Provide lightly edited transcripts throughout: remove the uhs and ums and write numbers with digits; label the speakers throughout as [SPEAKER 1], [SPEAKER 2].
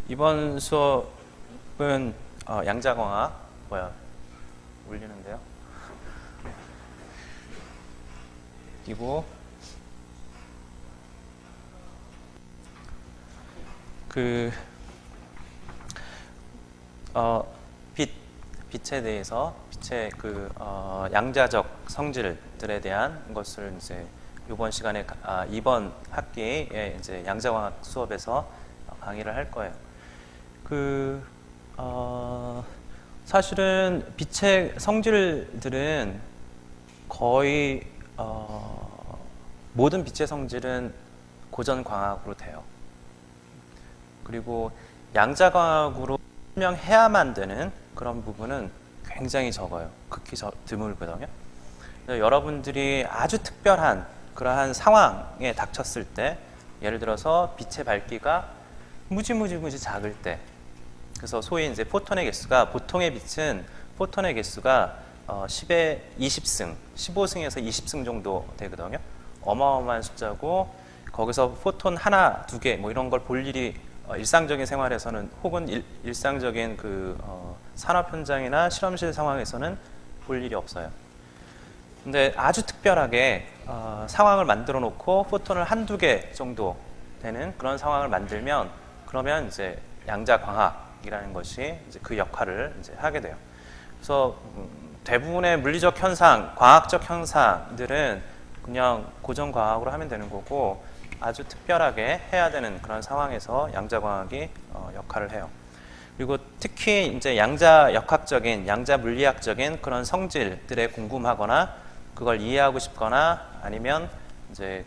[SPEAKER 1] 이번 수업은 양자광학 올리는데요. 그리고 빛에 대해서 빛의 양자적 성질들에 대한 것을 이제 이번 시간에 이번 학기에 이제 양자광학 수업에서 강의를 할 거예요. 사실은 빛의 성질들은 거의 모든 빛의 성질은 고전광학으로 돼요. 그리고 양자광학으로 설명해야만 되는 그런 부분은 굉장히 적어요. 극히 드물거든요. 여러분들이 아주 특별한 그러한 상황에 닥쳤을 때, 예를 들어서 빛의 밝기가 무지 작을 때, 그래서 소위 이제 포톤의 개수가, 보통의 빛은 포톤의 개수가 10의 20승, 15승에서 20승 정도 되거든요. 어마어마한 숫자고, 거기서 포톤 하나, 두 개 뭐 이런 걸 볼 일이 일상적인 생활에서는, 혹은 일상적인 산업 현장이나 실험실 상황에서는 볼 일이 없어요. 근데 아주 특별하게 상황을 만들어 놓고 포톤을 한두 개 정도 되는 그런 상황을 만들면, 그러면 이제 양자광학이라는 것이 이제 그 역할을 이제 하게 돼요. 그래서 대부분의 물리적 현상, 과학적 현상들은 그냥 고전광학으로 하면 되는 거고, 아주 특별하게 해야 되는 그런 상황에서 양자광학이 역할을 해요. 그리고 특히 이제 양자역학적인, 양자물리학적인 그런 성질들에 궁금하거나 그걸 이해하고 싶거나, 아니면 이제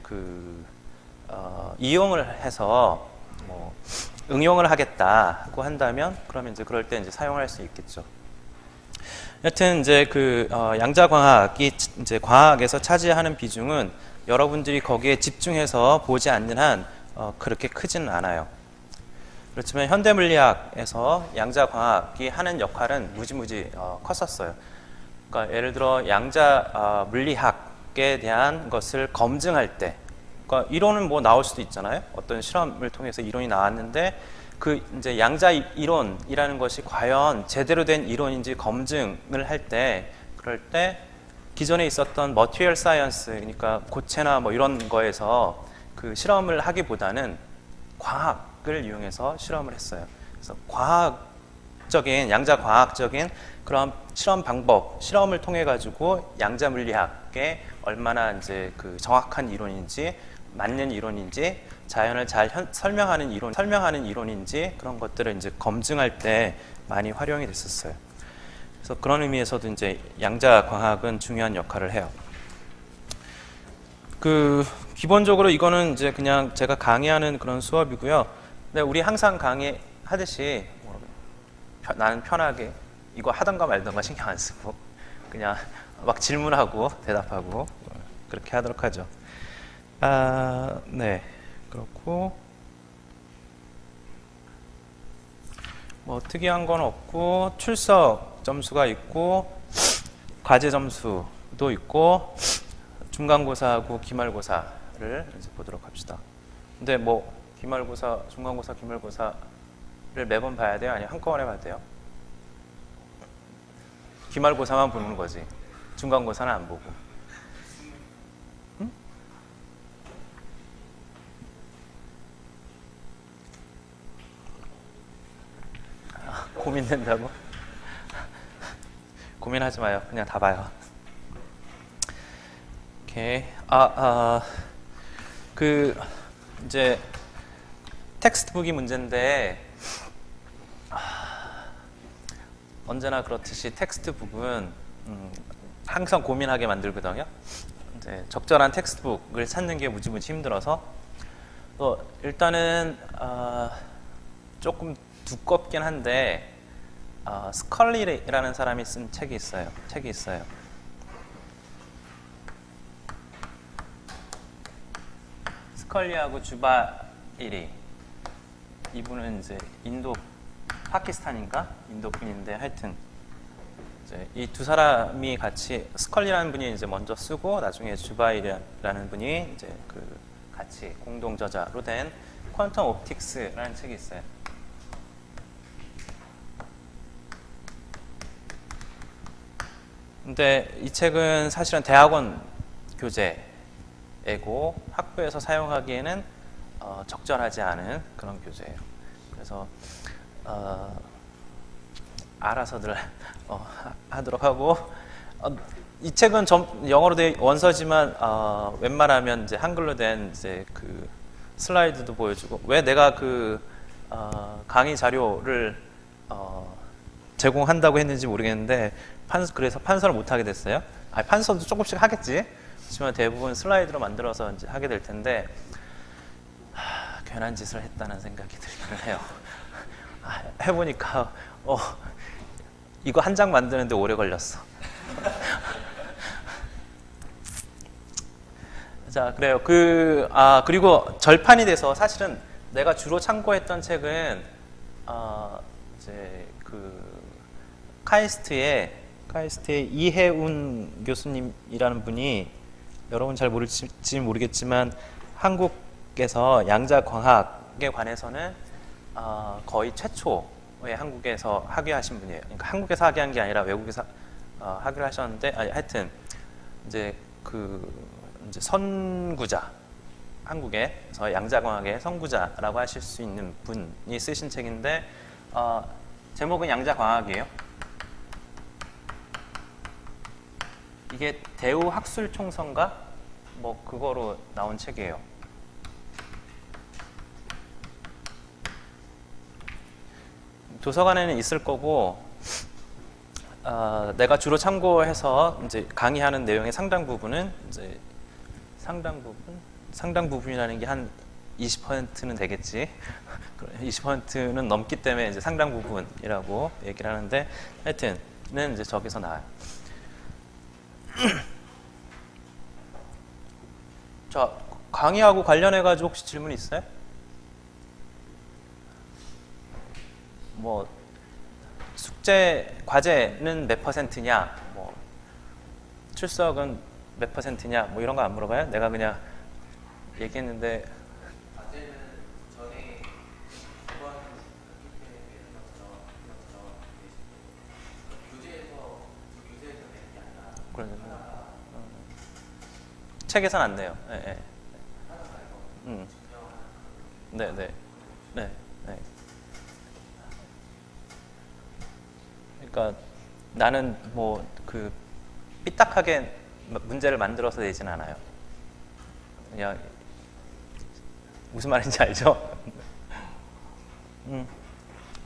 [SPEAKER 1] 이용을 해서 뭐 응용을 하겠다고 한다면, 그러면 이제 그럴 때 이제 사용할 수 있겠죠. 여튼 이제 양자광학이 이제 과학에서 차지하는 비중은 여러분들이 거기에 집중해서 보지 않는 한 그렇게 크지는 않아요. 그렇지만 현대물리학에서 양자광학이 하는 역할은 무지무지 컸었어요. 그러니까 예를 들어 양자물리학에 대한 것을 검증할 때, 그러니까 이론은 뭐 나올 수도 있잖아요. 어떤 실험을 통해서 이론이 나왔는데, 이제 양자 이론이라는 것이 과연 제대로 된 이론인지 검증을 할 때, 그럴 때 기존에 있었던 머티리얼 사이언스, 그러니까 고체나 뭐 이런 거에서 그 실험을 하기보다는 과학을 이용해서 실험을 했어요. 그래서 양자과학적인 그런 실험 방법, 실험을 통해 가지고 양자 물리학에 얼마나 이제 정확한 이론인지, 맞는 이론인지, 자연을 잘 설명하는 이론인지, 그런 것들을 이제 검증할 때 많이 활용이 됐었어요. 그래서 그런 의미에서도 이제 양자광학은 중요한 역할을 해요. 기본적으로 이거는 이제 그냥 제가 강의하는 그런 수업이고요. 근데 우리 항상 강의하듯이 나는 편하게 이거 하던가 말던가 신경 안 쓰고 그냥 막 질문하고 대답하고 그렇게 하도록 하죠. 네, 그렇고 뭐 특이한 건 없고, 출석 점수가 있고, 과제 점수도 있고, 중간고사하고 기말고사를 이제 보도록 합시다. 근데 뭐 기말고사, 중간고사, 기말고사를 매번 봐야 돼요? 아니면 한꺼번에 봐야 돼요? 기말고사만 보는 거지. 중간고사는 안 보고. 응? 고민된다고? 고민하지 마요. 그냥 다 봐요. 오케이. 이제 텍스트북이 문제인데, 언제나 그렇듯이 텍스트북은 항상 고민하게 만들거든요. 이제 적절한 텍스트북을 찾는 게 무지무지 힘들어서, 일단은 조금 두껍긴 한데, 스컬리라는 사람이 쓴 책이 있어요. 스컬리하고 주바이리, 이분은 이제 파키스탄인가? 인도 분인데, 하여튼 이제 이 두 사람이 같이, 스컬리라는 분이 이제 먼저 쓰고, 나중에 주바이리라는 분이 이제 같이 공동 저자로 된 퀀텀 옵틱스라는 책이 있어요. 근데 이 책은 사실은 대학원 교재이고 학부에서 사용하기에는 적절하지 않은 그런 교재예요. 그래서 알아서들 하도록 하고, 이 책은 영어로 된 원서지만 웬만하면 이제 한글로 된 이제 그 슬라이드도 보여주고, 왜 내가 그 강의 자료를 제공한다고 했는지 모르겠는데 그래서 판서를 못 하게 됐어요. 판서도 조금씩 하겠지. 하지만 대부분 슬라이드로 만들어서 이제 하게 될 텐데 괜한 짓을 했다는 생각이 들기는 해요. 해보니까 이거 한 장 만드는데 오래 걸렸어. 자, 그래요. 그리고 절판이 돼서 사실은 내가 주로 참고했던 책은 이제 그 카이스트의 이해운 교수님이라는 분이, 여러분 잘 모를지 모르겠지만 한국에서 양자광학에 관해서는 거의 최초의 한국에서 학위하신 분이에요. 그러니까 한국에서 학위한 게 아니라 외국에서 학위를 하셨는데, 하여튼 이제 이제 선구자, 한국에서 양자광학의 선구자라고 하실 수 있는 분이 쓰신 책인데, 제목은 양자광학이에요. 이게 대우학술총선가 뭐 그거로 나온 책이에요. 도서관에는 있을 거고, 내가 주로 참고해서 이제 강의하는 내용의 상당 부분은 이제 상당 부분이라는 게 한 20%는 되겠지. 20%는 넘기 때문에 이제 상당 부분이라고 얘기를 하는데, 하여튼은 이제 저기서 나와요. 자, 강의하고 관련해가지고 혹시 질문 있어요? 뭐 과제는 몇 %냐, 뭐 출석은 몇 %냐, 뭐 이런 거 안 물어봐요? 내가 그냥 얘기했는데. 과제는 전에 이번 교재에서 낸 게 아니라 그러면 책에선 안 내요. 네, 네. 네. 그러니까 나는 뭐 그 삐딱하게 문제를 만들어서 내진 않아요. 그냥 무슨 말인지 알죠?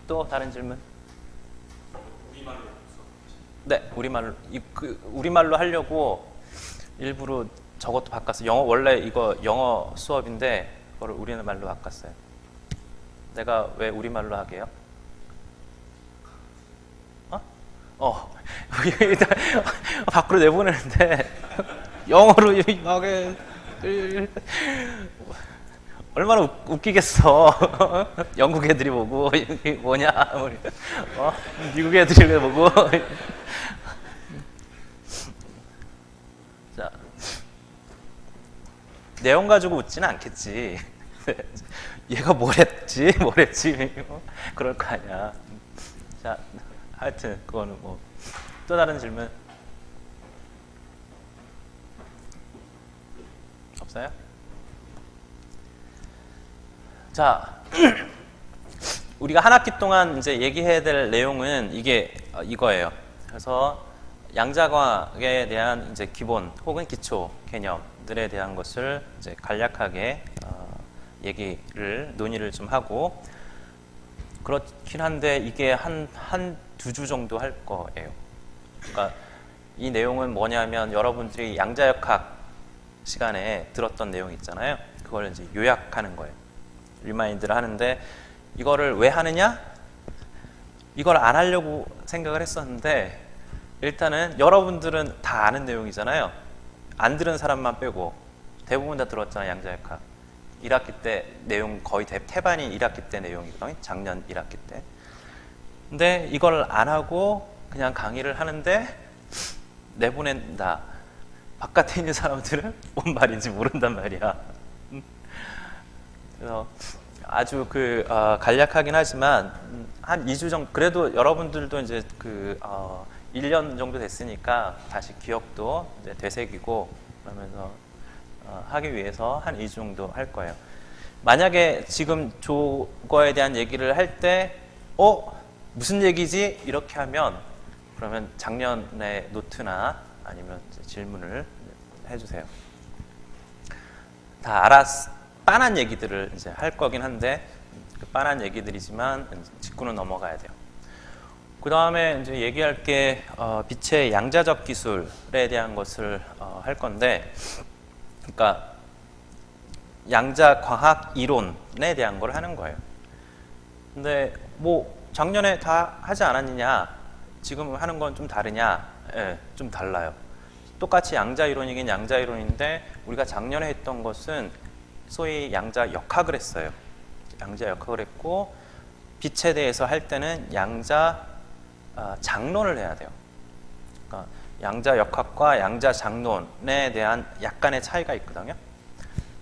[SPEAKER 1] 또 다른 질문? 우리말로. 네, 우리말로 하려고 일부러 저것도 바꿨어요. 원래 이거 영어 수업인데 그거를 우리말로 바꿨어요. 내가 왜 우리말로 하게요? 밖으로 내보내는데 영어로 하게 얼마나 웃기겠어. 영국 애들이 보고 이게 뭐냐, 미국 애들이 보고. 자, 내용 가지고 웃지는 않겠지. 얘가 뭘 했지 그럴 거 아니야. 자, 하여튼 그거는 뭐. 또 다른 질문 없어요? 자, 우리가 한 학기 동안 이제 얘기해야 될 내용은 이거예요. 그래서 양자광학에 대한 이제 기본 혹은 기초 개념들에 대한 것을 이제 간략하게 논의를 좀 하고, 그렇긴 한데 이게 한 2주 정도 할 거예요. 그러니까 이 내용은 뭐냐면, 여러분들이 양자역학 시간에 들었던 내용 있잖아요. 그걸 이제 요약하는 거예요. 리마인드를 하는데, 이거를 왜 하느냐? 이걸 안 하려고 생각을 했었는데, 일단은 여러분들은 다 아는 내용이잖아요. 안 들은 사람만 빼고 대부분 다 들었잖아요. 양자역학 1학기 때 내용 거의 태반이 1학기 때 내용이거든요. 작년 1학기 때. 근데 이걸 안 하고 그냥 강의를 하는데 내보낸다. 바깥에 있는 사람들은 뭔 말인지 모른단 말이야. 그래서 아주 간략하긴 하지만 한 2주 정도, 그래도 여러분들도 이제 1년 정도 됐으니까 다시 기억도 이제 되새기고 그러면서 하기 위해서 한 2주 정도 할 거예요. 만약에 지금 저거에 대한 얘기를 할 때 무슨 얘기지? 이렇게 하면 그러면 작년의 노트나 아니면 질문을 해주세요. 다 빤한 얘기들을 이제 할 거긴 한데 그 빤한 얘기들이지만 짚고는 넘어가야 돼요. 그 다음에 이제 얘기할 게 빛의 양자적 기술에 대한 것을 할 건데, 그러니까 양자 과학 이론에 대한 걸 하는 거예요. 근데 뭐 작년에 다 하지 않았느냐, 지금 하는 건 좀 다르냐? 예, 좀 달라요. 똑같이 양자 이론이긴 양자 이론인데 우리가 작년에 했던 것은 소위 양자 역학을 했어요. 양자 역학을 했고 빛에 대해서 할 때는 양자 장론을 해야 돼요. 그러니까 양자 역학과 양자 장론에 대한 약간의 차이가 있거든요.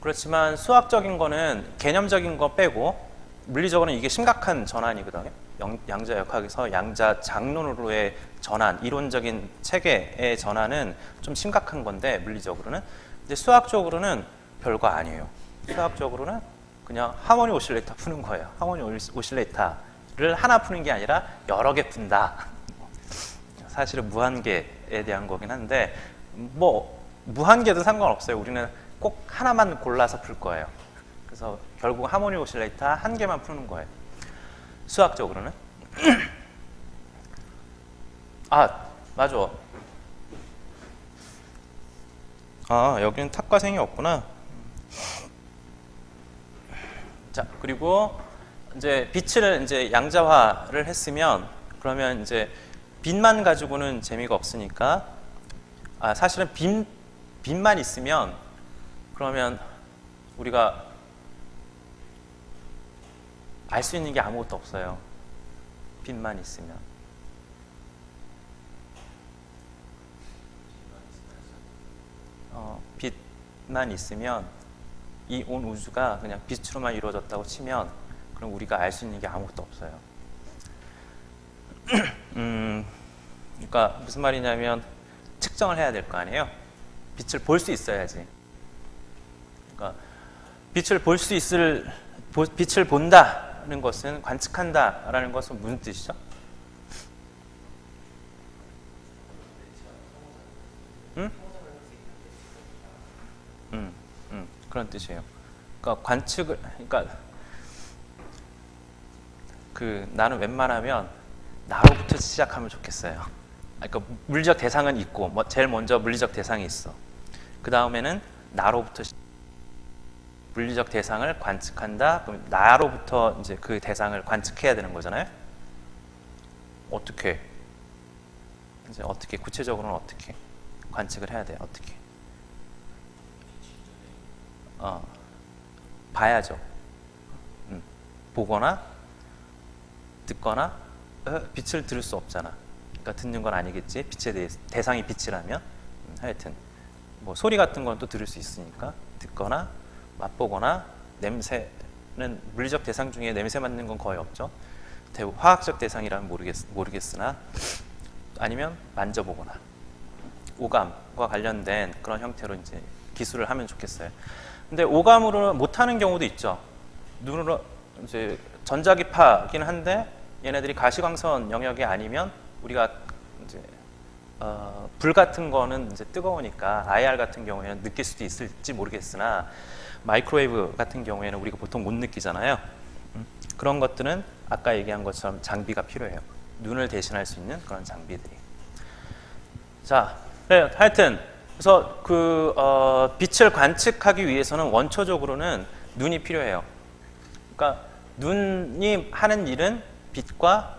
[SPEAKER 1] 그렇지만 수학적인 거는 개념적인 거 빼고 물리적으로는 이게 심각한 전환이거든요. 양자 역학에서 양자 장론으로의 전환, 이론적인 체계의 전환은 좀 심각한 건데 물리적으로는. 근데 수학적으로는 별거 아니에요. 수학적으로는 그냥 하모니 오실레이터 푸는 거예요. 하모니 오실레이터를 하나 푸는 게 아니라 여러 개 푼다. 사실은 무한계에 대한 거긴 한데 뭐 무한계도 상관없어요. 우리는 꼭 하나만 골라서 풀 거예요. 그래서 결국 하모니 오실레이터 한 개만 푸는 거예요. 수학적으로는. 맞아. 여기는 탁과생이 없구나. 자, 그리고 이제 빛을 이제 양자화를 했으면 그러면 이제 빛만 가지고는 재미가 없으니까 사실은 빛만 있으면 그러면 우리가 알 수 있는 게 아무것도 없어요. 빛만 있으면. 빛만 있으면 이 온 우주가 그냥 빛으로만 이루어졌다고 치면 그럼 우리가 알 수 있는 게 아무것도 없어요. 그러니까 무슨 말이냐면 측정을 해야 될 거 아니에요. 빛을 볼 수 있어야지. 그러니까 빛을 본다는 것은 관측한다라는 것은 무슨 뜻이죠? 그런 뜻이에요. 그러니까 나는 웬만하면 나로부터 시작하면 좋겠어요. 그러니까 물리적 대상은 있고, 제일 먼저 물리적 대상이 있어. 그 다음에는 나로부터 물리적 대상을 관측한다. 그럼 나로부터 이제 그 대상을 관측해야 되는 거잖아요. 어떻게? 이제 어떻게 구체적으로는 어떻게 관측을 해야 돼요? 어떻게? 봐야죠. 보거나 듣거나 빛을 들을 수 없잖아. 그러니까 듣는 건 아니겠지. 빛에 대해 대상이 빛이라면 하여튼 뭐 소리 같은 건 또 들을 수 있으니까 듣거나 맛보거나 냄새는 물리적 대상 중에 냄새 맡는 건 거의 없죠. 화학적 대상이라면 모르겠으나 아니면 만져보거나 오감과 관련된 그런 형태로 이제 기술을 하면 좋겠어요. 근데 오감으로 못하는 경우도 있죠. 눈으로 이제 전자기파긴 한데 얘네들이 가시광선 영역이 아니면 우리가 이제 불 같은 거는 이제 뜨거우니까 IR 같은 경우에는 느낄 수도 있을지 모르겠으나 마이크로웨이브 같은 경우에는 우리가 보통 못 느끼잖아요. 그런 것들은 아까 얘기한 것처럼 장비가 필요해요. 눈을 대신할 수 있는 그런 장비들이. 자, 네, 하여튼 그래서 빛을 관측하기 위해서는 원초적으로는 눈이 필요해요. 그러니까 눈이 하는 일은 빛과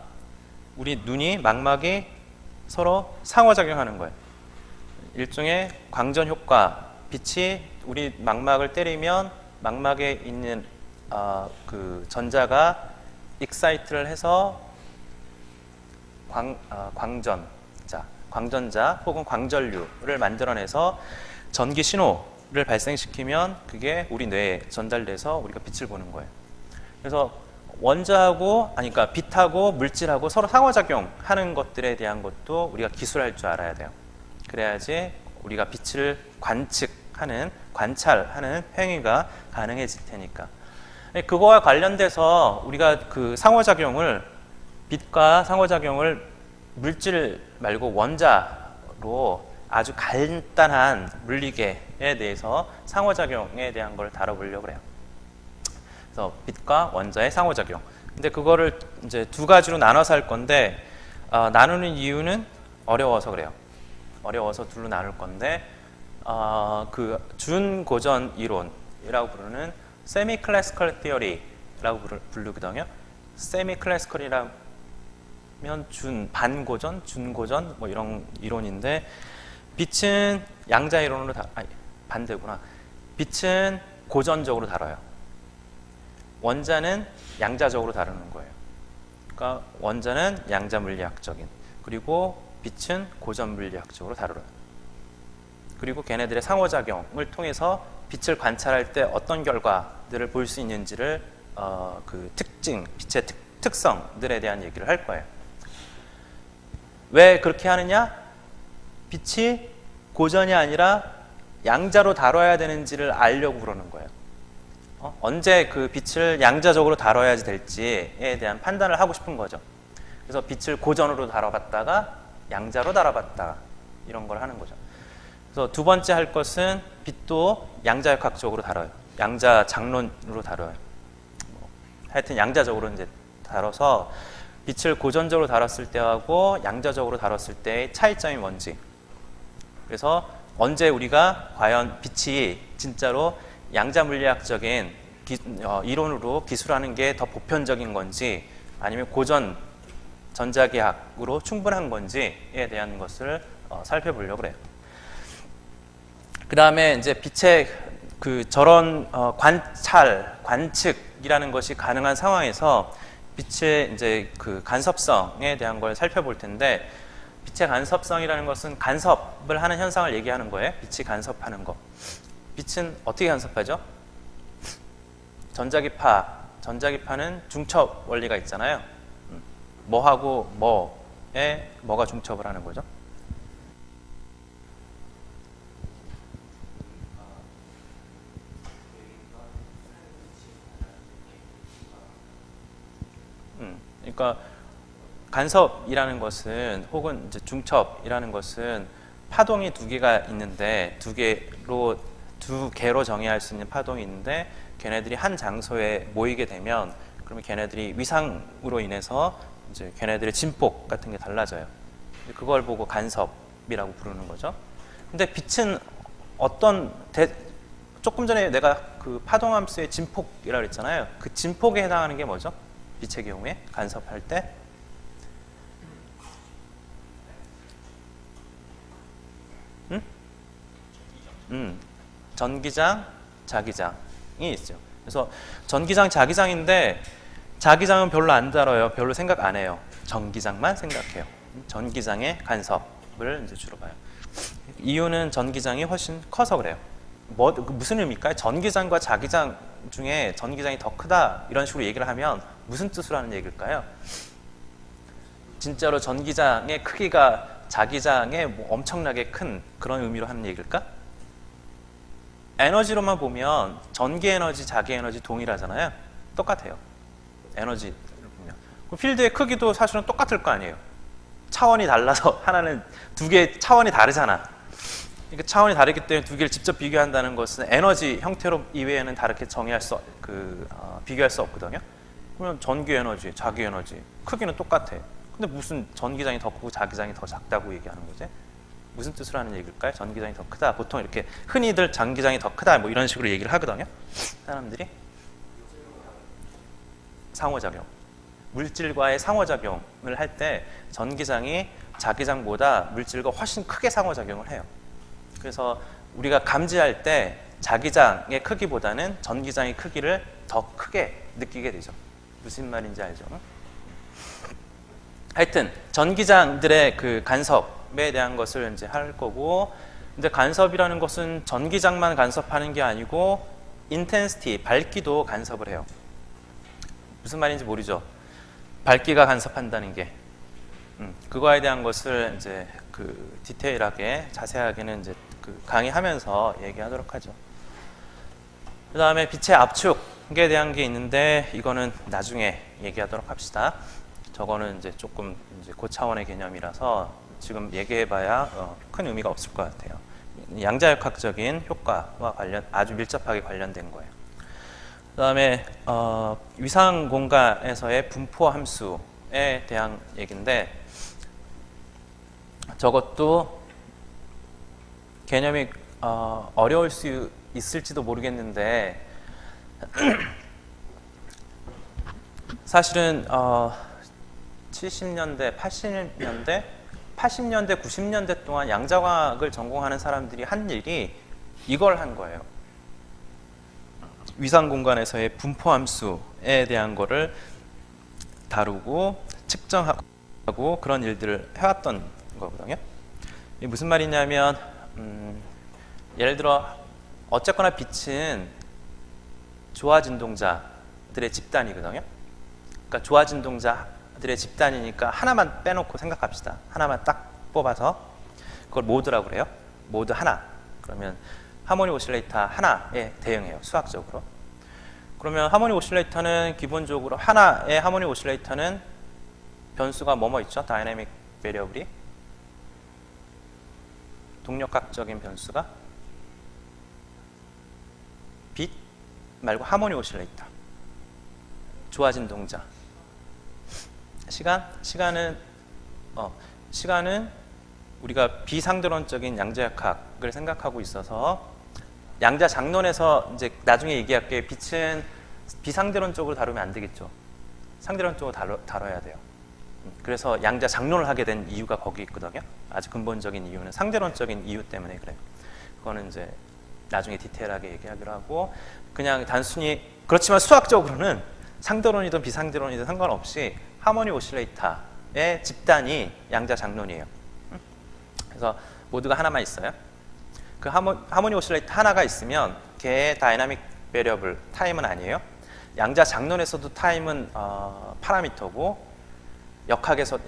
[SPEAKER 1] 우리 눈이 망막이 서로 상호작용하는 거예요. 일종의 광전 효과. 빛이 우리 망막을 때리면 망막에 있는 그 전자가 익사이트를 해서 광전자 혹은 광전류를 만들어내서 전기 신호를 발생시키면 그게 우리 뇌에 전달돼서 우리가 빛을 보는 거예요. 그래서 원자하고, 아니, 그러니까 빛하고 물질하고 서로 상호작용하는 것들에 대한 것도 우리가 기술할 줄 알아야 돼요. 그래야지 우리가 빛을 관찰하는 행위가 가능해질 테니까. 그거와 관련돼서 우리가 그 빛과 상호작용을 물질 말고 원자로 아주 간단한 물리계에 대해서 상호작용에 대한 걸 다뤄보려고 해요. 그래서 빛과 원자의 상호작용. 근데 그거를 이제 두 가지로 나눠서 할 건데, 나누는 이유는 어려워서 그래요. 어려워서 둘로 나눌 건데, 그 준고전 이론이라고 부르는 세미 클래시컬 티어리라고 부르거든요. 세미 클래시컬이라면 반고전, 준고전 뭐 이런 이론인데, 빛은 양자 이론으로 반대구나. 빛은 고전적으로 다뤄요. 원자는 양자적으로 다루는 거예요. 그러니까 원자는 양자 물리학적인, 그리고 빛은 고전 물리학적으로 다뤄요. 그리고 걔네들의 상호작용을 통해서 빛을 관찰할 때 어떤 결과들을 볼 수 있는지를 그 빛의 특성들에 대한 얘기를 할 거예요. 왜 그렇게 하느냐? 빛이 고전이 아니라 양자로 다뤄야 되는지를 알려고 그러는 거예요. 언제 그 빛을 양자적으로 다뤄야지 될지에 대한 판단을 하고 싶은 거죠. 그래서 빛을 고전으로 다뤄봤다가 양자로 다뤄봤다가 이런 걸 하는 거죠. 그래서 두 번째 할 것은 빛도 양자역학적으로 다뤄요. 양자 장론으로 다뤄요. 하여튼 양자적으로 이제 다뤄서 빛을 고전적으로 다뤘을 때하고 양자적으로 다뤘을 때의 차이점이 뭔지. 그래서 언제 우리가 과연 빛이 진짜로 양자 물리학적인 이론으로 기술하는 게 더 보편적인 건지, 아니면 고전 전자기학으로 충분한 건지에 대한 것을 살펴보려고 그래요. 그 다음에 이제 빛의 저런 관측이라는 것이 가능한 상황에서 빛의 이제 그 간섭성에 대한 걸 살펴볼 텐데, 빛의 간섭성이라는 것은 간섭을 하는 현상을 얘기하는 거예요. 빛이 간섭하는 거. 빛은 어떻게 간섭하죠? 전자기파는 중첩 원리가 있잖아요. 뭐하고 뭐가 중첩을 하는 거죠? 그러니까 간섭이라는 것은, 혹은 이제 중첩이라는 것은 파동이 두 개가 있는데, 두 개로 정의할 수 있는 파동이 있는데, 걔네들이 한 장소에 모이게 되면, 그러면 걔네들이 위상으로 인해서 이제 걔네들의 진폭 같은 게 달라져요. 그걸 보고 간섭이라고 부르는 거죠. 근데 빛은 조금 전에 내가 그 파동함수의 진폭이라고 그랬잖아요. 그 진폭에 해당하는 게 뭐죠? 빛의 경우에 간섭할 때 전기장, 자기장이 있죠. 그래서 전기장, 자기장인데, 자기장은 별로 안 다뤄요. 별로 생각 안 해요. 전기장만 생각해요. 전기장의 간섭을 이제 주로 봐요. 이유는 전기장이 훨씬 커서 그래요. 무슨 의미일까요? 전기장과 자기장 중에 전기장이 더 크다 이런 식으로 얘기를 하면 무슨 뜻으로 하는 얘기일까요? 진짜로 전기장의 크기가 자기장에 엄청나게 큰 그런 의미로 하는 얘기일까? 에너지로만 보면 전기 에너지, 자기 에너지 동일하잖아요. 똑같아요. 에너지를 보면. 그럼 필드의 크기도 사실은 똑같을 거 아니에요. 차원이 달라서 하나는 두 개의 차원이 다르잖아. 그러니까 차원이 다르기 때문에 두 개를 직접 비교한다는 것은 에너지 형태로 이외에는 다르게 비교할 수 없거든요. 그러면 전기 에너지, 자기 에너지 크기는 똑같아. 근데 무슨 전기장이 더 크고 자기장이 더 작다고 얘기하는 거지? 무슨 뜻으로 하는 얘기일까요? 전기장이 더 크다. 보통 이렇게 흔히들 전기장이 더 크다 뭐 이런 식으로 얘기를 하거든요. 사람들이 상호작용, 물질과의 상호작용을 할 때 전기장이 자기장보다 물질과 훨씬 크게 상호작용을 해요. 그래서 우리가 감지할 때 자기장의 크기보다는 전기장의 크기를 더 크게 느끼게 되죠. 무슨 말인지 알죠? 하여튼 전기장들의 그 간섭에 대한 것을 이제 할 거고, 근데 간섭이라는 것은 전기장만 간섭하는 게 아니고 인텐시티, 밝기도 간섭을 해요. 무슨 말인지 모르죠. 밝기가 간섭한다는 게. 그거에 대한 것을 이제 그 디테일하게 자세하게는 이제 그 강의하면서 얘기하도록 하죠. 그 다음에 빛의 압축에 대한 게 있는데 이거는 나중에 얘기하도록 합시다. 저거는 이제 조금 이제 고차원의 개념이라서 지금 얘기해봐야 큰 의미가 없을 것 같아요. 양자역학적인 효과와 아주 밀접하게 관련된 거예요. 그 다음에 위상 공간에서의 분포 함수에 대한 얘기인데 저것도 개념이 어려울 수 있을지도 모르겠는데 사실은 70년대, 80년대, 90년대 동안 양자과학을 전공하는 사람들이 한 일이 이걸 한 거예요. 위상 공간에서의 분포 함수에 대한 거를 다루고 측정하고 그런 일들을 해왔던 거거든요. 이게 무슨 말이냐면 예를 들어 어쨌거나 빛은 조화진동자들의 집단이거든요. 그러니까 조화진동자들의 집단이니까 하나만 빼놓고 생각합시다. 하나만 딱 뽑아서 그걸 모드라고 그래요. 모드 하나. 그러면 하모닉 오실레이터 하나에 대응해요. 수학적으로. 그러면 하모닉 오실레이터는 기본적으로 하나의 하모닉 오실레이터는 변수가 뭐뭐 있죠? 다이내믹 베리어블이 동력학적인 변수가 빛 말고 하모닉 오실레이터 조화진동자 시간은 우리가 비상대론적인 양자역학을 생각하고 있어서 양자장론에서 이제 나중에 얘기할게 빛은 비상대론적으로 다루면 안 되겠죠. 상대론적으로 다뤄야 돼요. 그래서 양자장론을 하게 된 이유가 거기 있거든요. 아주 근본적인 이유는 상대론적인 이유 때문에 그래요. 그거는 이제 나중에 디테일하게 얘기하기로 하고 그냥 단순히 그렇지만 수학적으로는 상대론이든 비상대론이든 상관없이 하모닉 오실레이터의 집단이 양자장론이에요. 그래서 모두가 하나만 있어요. 그 하모닉 오실레이터 하나가 있으면 걔의 다이나믹 베리어블 타임은 아니에요. 양자장론에서도 타임은 파라미터고 역학에서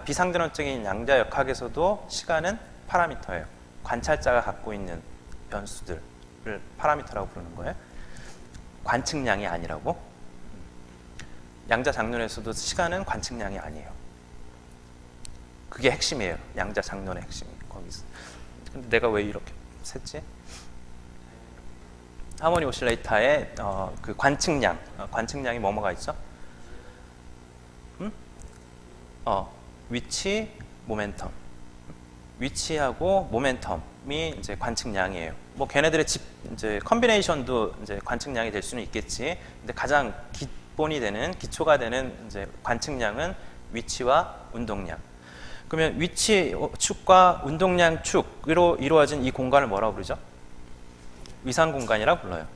[SPEAKER 1] 비상대론적인 양자역학에서도 시간은 파라미터예요. 관찰자가 갖고 있는 변수들을 파라미터라고 부르는 거예요. 관측량이 아니라고. 양자장론에서도 시간은 관측량이 아니에요. 그게 핵심이에요. 양자장론의 핵심이 거기서. 근데 내가 왜 이렇게 셌지? 하모닉 오실레이터의 그 관측량이 뭐뭐가 있죠? 위치, 모멘텀. 위치하고 모멘텀이 이제 관측량이에요. 뭐 걔네들의 이제 컨비네이션도 이제 관측량이 될 수는 있겠지. 근데 가장 기본이 되는 기초가 되는 이제 관측량은 위치와 운동량. 그러면 위치 축과 운동량 축으로 이루어진 이 공간을 뭐라고 부르죠? 위상 공간이라고 불러요.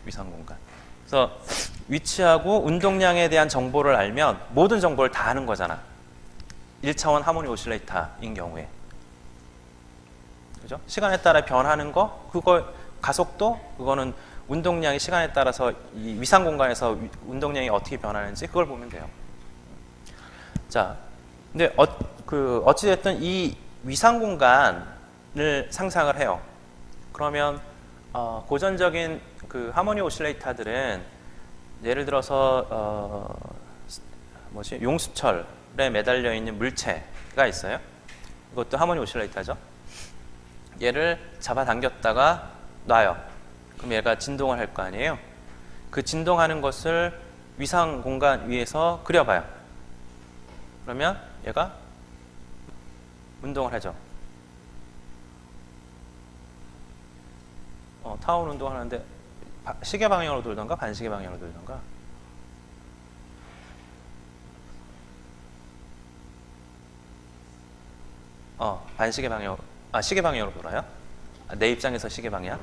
[SPEAKER 1] 위상 공간. 그래서 위치하고 운동량에 대한 정보를 알면 모든 정보를 다 아는 거잖아. 1차원 하모닉 오실레이터인 경우에. 그죠? 시간에 따라 변하는 거, 그거 가속도, 그거는 운동량이 시간에 따라서 이 위상 공간에서 운동량이 어떻게 변하는지 그걸 보면 돼요. 자, 근데 어찌됐든 이 위상 공간을 상상을 해요. 그러면 고전적인 그 하모닉 오실레이터들은 예를 들어서 용수철에 매달려 있는 물체가 있어요. 이것도 하모닉 오실레이터죠. 얘를 잡아당겼다가 놔요. 그럼 얘가 진동을 할 거 아니에요. 그 진동하는 것을 위상 공간 위에서 그려봐요. 그러면 얘가 운동을 하죠. 타운 운동을 하는데 시계 방향으로 돌던가 반시계 방향으로 돌던가. 반시계 방향, 시계 방향으로 돌아요. 내 입장에서 시계 방향.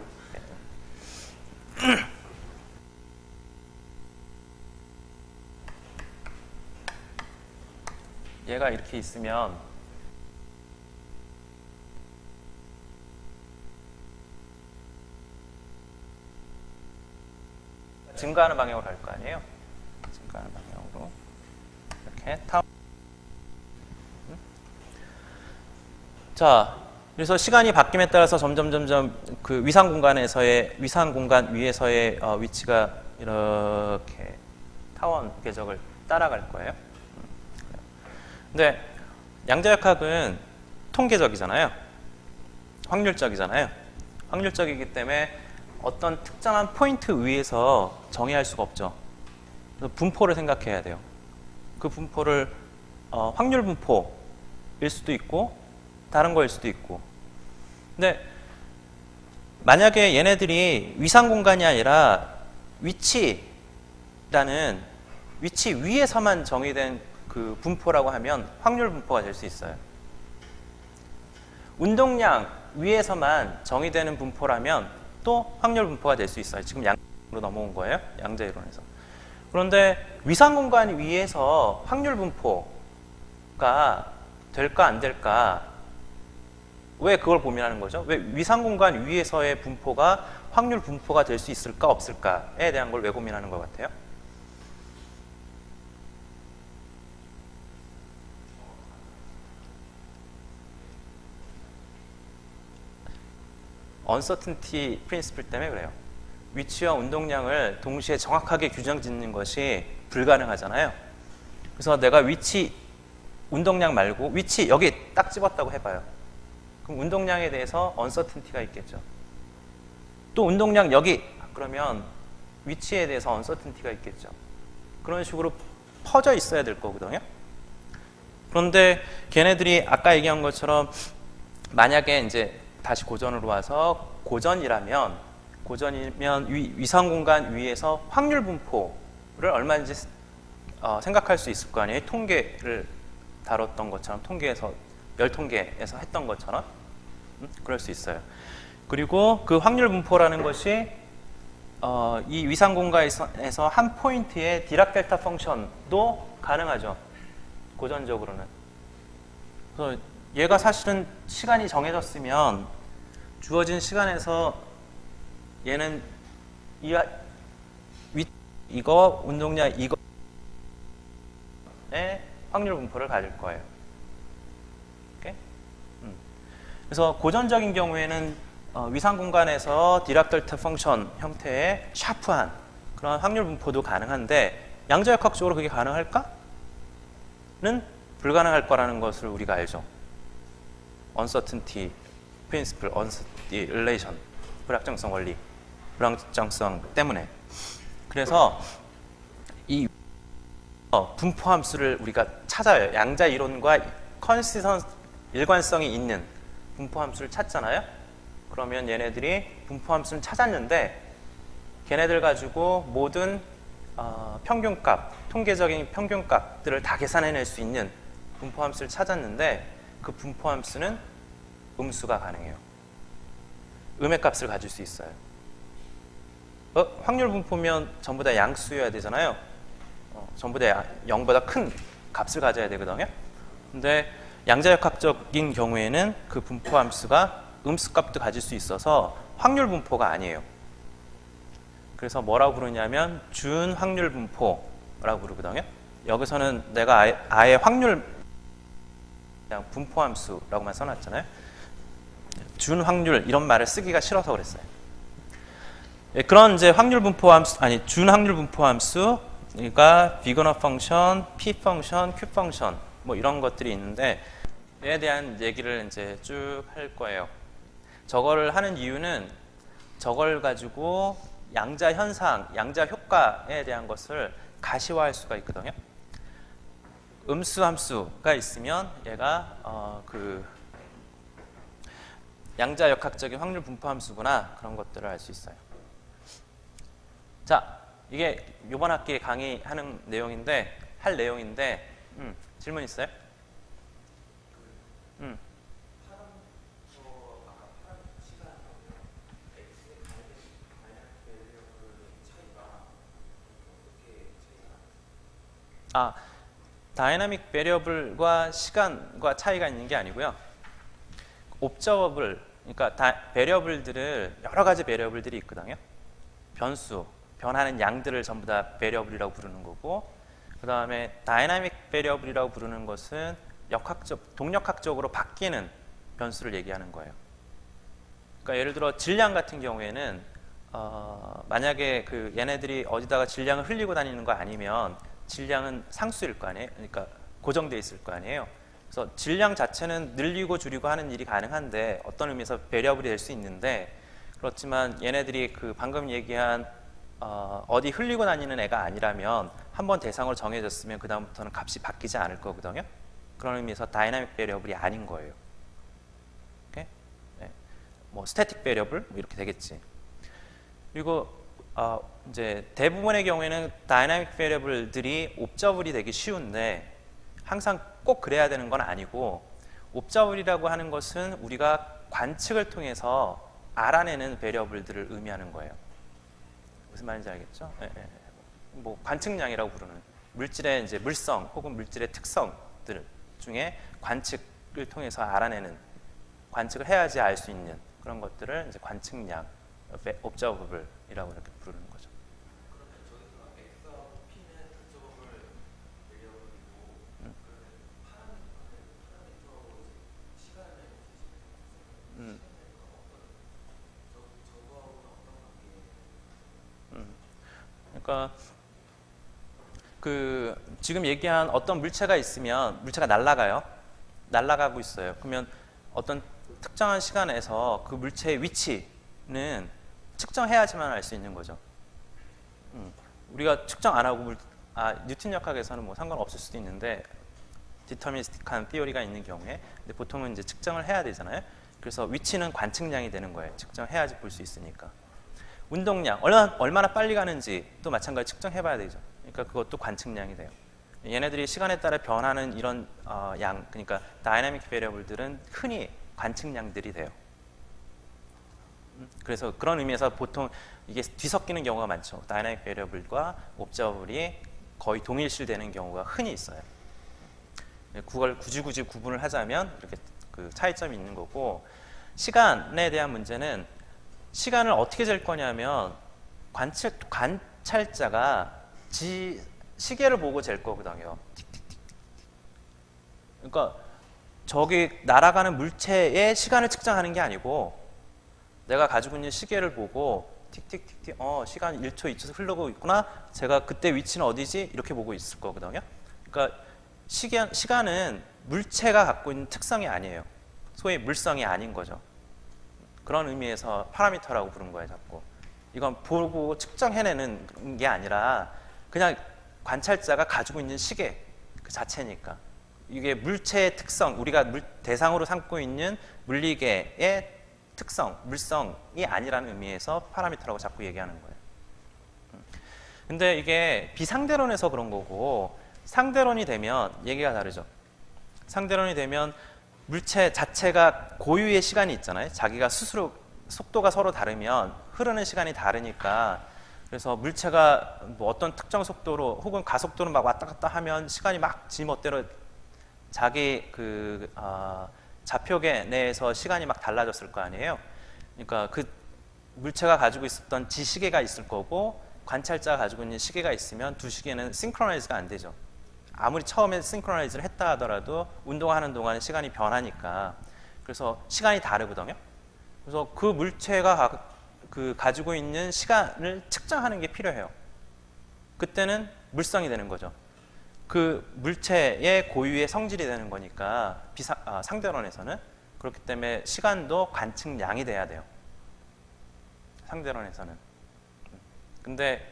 [SPEAKER 1] 얘가 이렇게 있으면 증가하는 방향으로 갈 거 아니에요? 증가하는 방향으로. 이렇게 자, 그래서 시간이 바뀜에 따라서 점점 그 위상 공간 위에서의 위치가 이렇게 타원 궤적을 따라갈 거예요. 근데 양자역학은 통계적이잖아요. 확률적이잖아요. 확률적이기 때문에 어떤 특정한 포인트 위에서 정의할 수가 없죠. 그래서 분포를 생각해야 돼요. 그 분포를 확률 분포일 수도 있고 다른 거일 수도 있고. 근데 만약에 얘네들이 위상 공간이 아니라 위치라는 위치 위에서만 정의된 그 분포라고 하면 확률 분포가 될 수 있어요. 운동량 위에서만 정의되는 분포라면 또 확률 분포가 될 수 있어요. 지금 양으로 넘어온 거예요. 양자 이론에서. 그런데 위상 공간 위에서 확률 분포가 될까 안 될까? 왜 그걸 고민하는 거죠? 왜 위상 공간 위에서의 분포가 확률 분포가 될 수 있을까 없을까에 대한 걸 왜 고민하는 것 같아요? uncertainty principle 때문에 그래요. 위치와 운동량을 동시에 정확하게 규정 짓는 것이 불가능하잖아요. 그래서 내가 위치, 운동량 말고 위치 여기 딱 집었다고 해봐요. 그럼 운동량에 대해서 uncertainty가 있겠죠. 또 운동량 여기 그러면 위치에 대해서 uncertainty가 있겠죠. 그런 식으로 퍼져 있어야 될 거거든요. 그런데 걔네들이 아까 얘기한 것처럼 만약에 이제 다시 고전으로 와서 고전이면 위상 공간 위에서 확률 분포를 얼마인지 생각할 수 있을 거 아니에요. 통계를 다뤘던 것처럼 통계에서 열통계에서 했던 것처럼 그럴 수 있어요. 그리고 그 확률 분포라는 것이 이 위상 공간에서 한 포인트의 디락 델타 펑션도 가능하죠. 고전적으로는. 그래서 얘가 사실은 시간이 정해졌으면 주어진 시간에서 얘는 이거 운동량 이거의 확률 분포를 가질 거예요. 오케이? 그래서 고전적인 경우에는 위상 공간에서 디락 델타 펑션 형태의 샤프한 그런 확률 분포도 가능한데 양자역학적으로 그게 가능할까?는 불가능할 거라는 것을 우리가 알죠. uncertainty principle, uncertainty relation, 불확정성 원리, 불확정성 때문에. 그래서 이 분포 함수를 우리가 찾아요. 양자 이론과 일관성이 있는 분포 함수를 찾잖아요. 그러면 얘네들이 분포 함수를 찾았는데 걔네들 가지고 모든 평균값, 통계적인 평균값들을 다 계산해낼 수 있는 분포 함수를 찾았는데 그 분포 함수는 음수가 가능해요. 음의 값을 가질 수 있어요. 확률 분포면 전부 다 양수여야 되잖아요. 전부 다 0보다 큰 값을 가져야 되거든요. 근데 양자역학적인 경우에는 그 분포 함수가 음수 값도 가질 수 있어서 확률 분포가 아니에요. 그래서 뭐라고 부르냐면 준 확률 분포라고 부르거든요. 여기서는 내가 아예 확률 그냥 분포 함수라고만 써놨잖아요. 준 확률 이런 말을 쓰기가 싫어서 그랬어요. 그런 이제 확률 분포 함수 준 확률 분포 함수 그러니까 비거너 펑션, p 펑션, q 펑션 뭐 이런 것들이 있는데 얘에 대한 얘기를 이제 쭉 할 거예요. 저거를 하는 이유는 저걸 가지고 양자 현상, 양자 효과에 대한 것을 가시화할 수가 있거든요. 음수 함수가 있으면 얘가 그 양자 역학적인 확률 분포 함수구나 그런 것들을 알 수 있어요. 자, 이게 이번 학기에 강의하는 내용인데 질문 있어요? 다이나믹 베리어블과 시간과 차이가 있는 게 아니고요. 옵저버블, 그러니까 베리어블들을 여러 가지 베리어블들이 있거든요. 변수, 변하는 양들을 전부 다 베리어블이라고 부르는 거고, 그 다음에 다이나믹 베리어블이라고 부르는 것은 동력학적으로 바뀌는 변수를 얘기하는 거예요. 그러니까 예를 들어 질량 같은 경우에는 만약에 그 얘네들이 어디다가 질량을 흘리고 다니는 거 아니면 질량은 상수일 거 아니에요. 그러니까 고정돼 있을 거 아니에요. 그래서 질량 자체는 늘리고 줄이고 하는 일이 가능한데 어떤 의미에서 베리어블이 될 수 있는데, 그렇지만 얘네들이 그 방금 얘기한 어디 흘리고 다니는 애가 아니라면 한번 대상으로 정해졌으면 그 다음부터는 값이 바뀌지 않을 거거든요. 그런 의미에서 다이나믹 베리어블이 아닌 거예요. 오케이? 네. 뭐 스태틱 베리어블 뭐 이렇게 되겠지. 그리고 이제 대부분의 경우에는 다이나믹 베리어블들이 옵저블이 되기 쉬운데 항상 꼭 그래야 되는 건 아니고, 옵저블이라고 하는 것은 우리가 관측을 통해서 알아내는 베리어블들을 의미하는 거예요. 무슨 말인지 알겠죠? 네, 네. 뭐 관측량이라고 부르는 물질의 이제 물성 혹은 물질의 특성들 중에 관측을 통해서 알아내는, 관측을 해야지 알 수 있는 그런 것들을 이제 관측량, observable이라고 이렇게 부르는 거죠.
[SPEAKER 2] 그러면 저기서 X하고 P는 observable 베리어블이고, 그러면 파라미터로 시간을
[SPEAKER 1] 그러니까 그 지금 얘기한 어떤 물체가 있으면 물체가 날아가고 있어요. 그러면 어떤 특정한 시간에서 그 물체의 위치는 측정해야지만 알 수 있는 거죠. 우리가 측정 안 하고 뉴턴 역학에서는 뭐 상관없을 수도 있는데, 디터미니스틱한 티오리가 있는 경우에, 근데 보통은 이제 측정을 해야 되잖아요. 그래서 위치는 관측량이 되는 거예요. 측정해야지 볼 수 있으니까. 운동량, 얼마나 빨리 가는지 또 마찬가지 측정해봐야 되죠. 그러니까 그것도 관측량이 돼요. 얘네들이 시간에 따라 변하는 이런 양, 그러니까 다이나믹 베리어블들은 흔히 관측량들이 돼요. 그래서 그런 의미에서 보통 이게 뒤섞이는 경우가 많죠. 다이나믹 베리어블과 옵저버블이 거의 동일시되는 경우가 흔히 있어요. 그걸 굳이 구분을 하자면 이렇게 그 차이점이 있는 거고, 시간에 대한 문제는 시간을 어떻게 잴 거냐면 관찰자가 시계를 보고 잴 거거든요. 틱틱틱틱. 그러니까 저기 날아가는 물체의 시간을 측정하는 게 아니고, 내가 가지고 있는 시계를 보고 틱틱틱틱 시간 1초 2초 흐르고 있구나, 제가 그때 위치는 어디지 이렇게 보고 있을 거거든요. 그러니까 시간은 물체가 갖고 있는 특성이 아니에요. 소위 물성이 아닌 거죠. 그런 의미에서 파라미터라고 부른 거예요. 자꾸 이건 보고 측정해내는 게 아니라 그냥 관찰자가 가지고 있는 시계 그 자체니까, 이게 물체의 특성, 우리가 대상으로 삼고 있는 물리계의 특성, 물성이 아니라는 의미에서 파라미터라고 자꾸 얘기하는 거예요. 근데 이게 비상대론에서 그런 거고, 상대론이 되면 얘기가 다르죠. 상대론이 되면 물체 자체가 고유의 시간이 있잖아요. 자기가 스스로 속도가 서로 다르면 흐르는 시간이 다르니까, 그래서 물체가 뭐 어떤 특정 속도로 혹은 가속도로 막 왔다 갔다 하면 시간이 막 지 멋대로 자기 그 좌표계 내에서 시간이 막 달라졌을 거 아니에요. 그러니까 그 물체가 가지고 있었던 지시계가 있을 거고, 관찰자가 가지고 있는 시계가 있으면 두 시계는 싱크로나이즈가 안 되죠. 아무리 처음에 싱크로나이즈를 했다 하더라도 운동하는 동안에 시간이 변하니까, 그래서 시간이 다르거든요. 그래서 그 물체가 가지고 있는 시간을 측정하는 게 필요해요. 그때는 물성이 되는 거죠. 그 물체의 고유의 성질이 되는 거니까, 상대론에서는. 그렇기 때문에 시간도 관측량이 돼야 돼요. 상대론에서는. 근데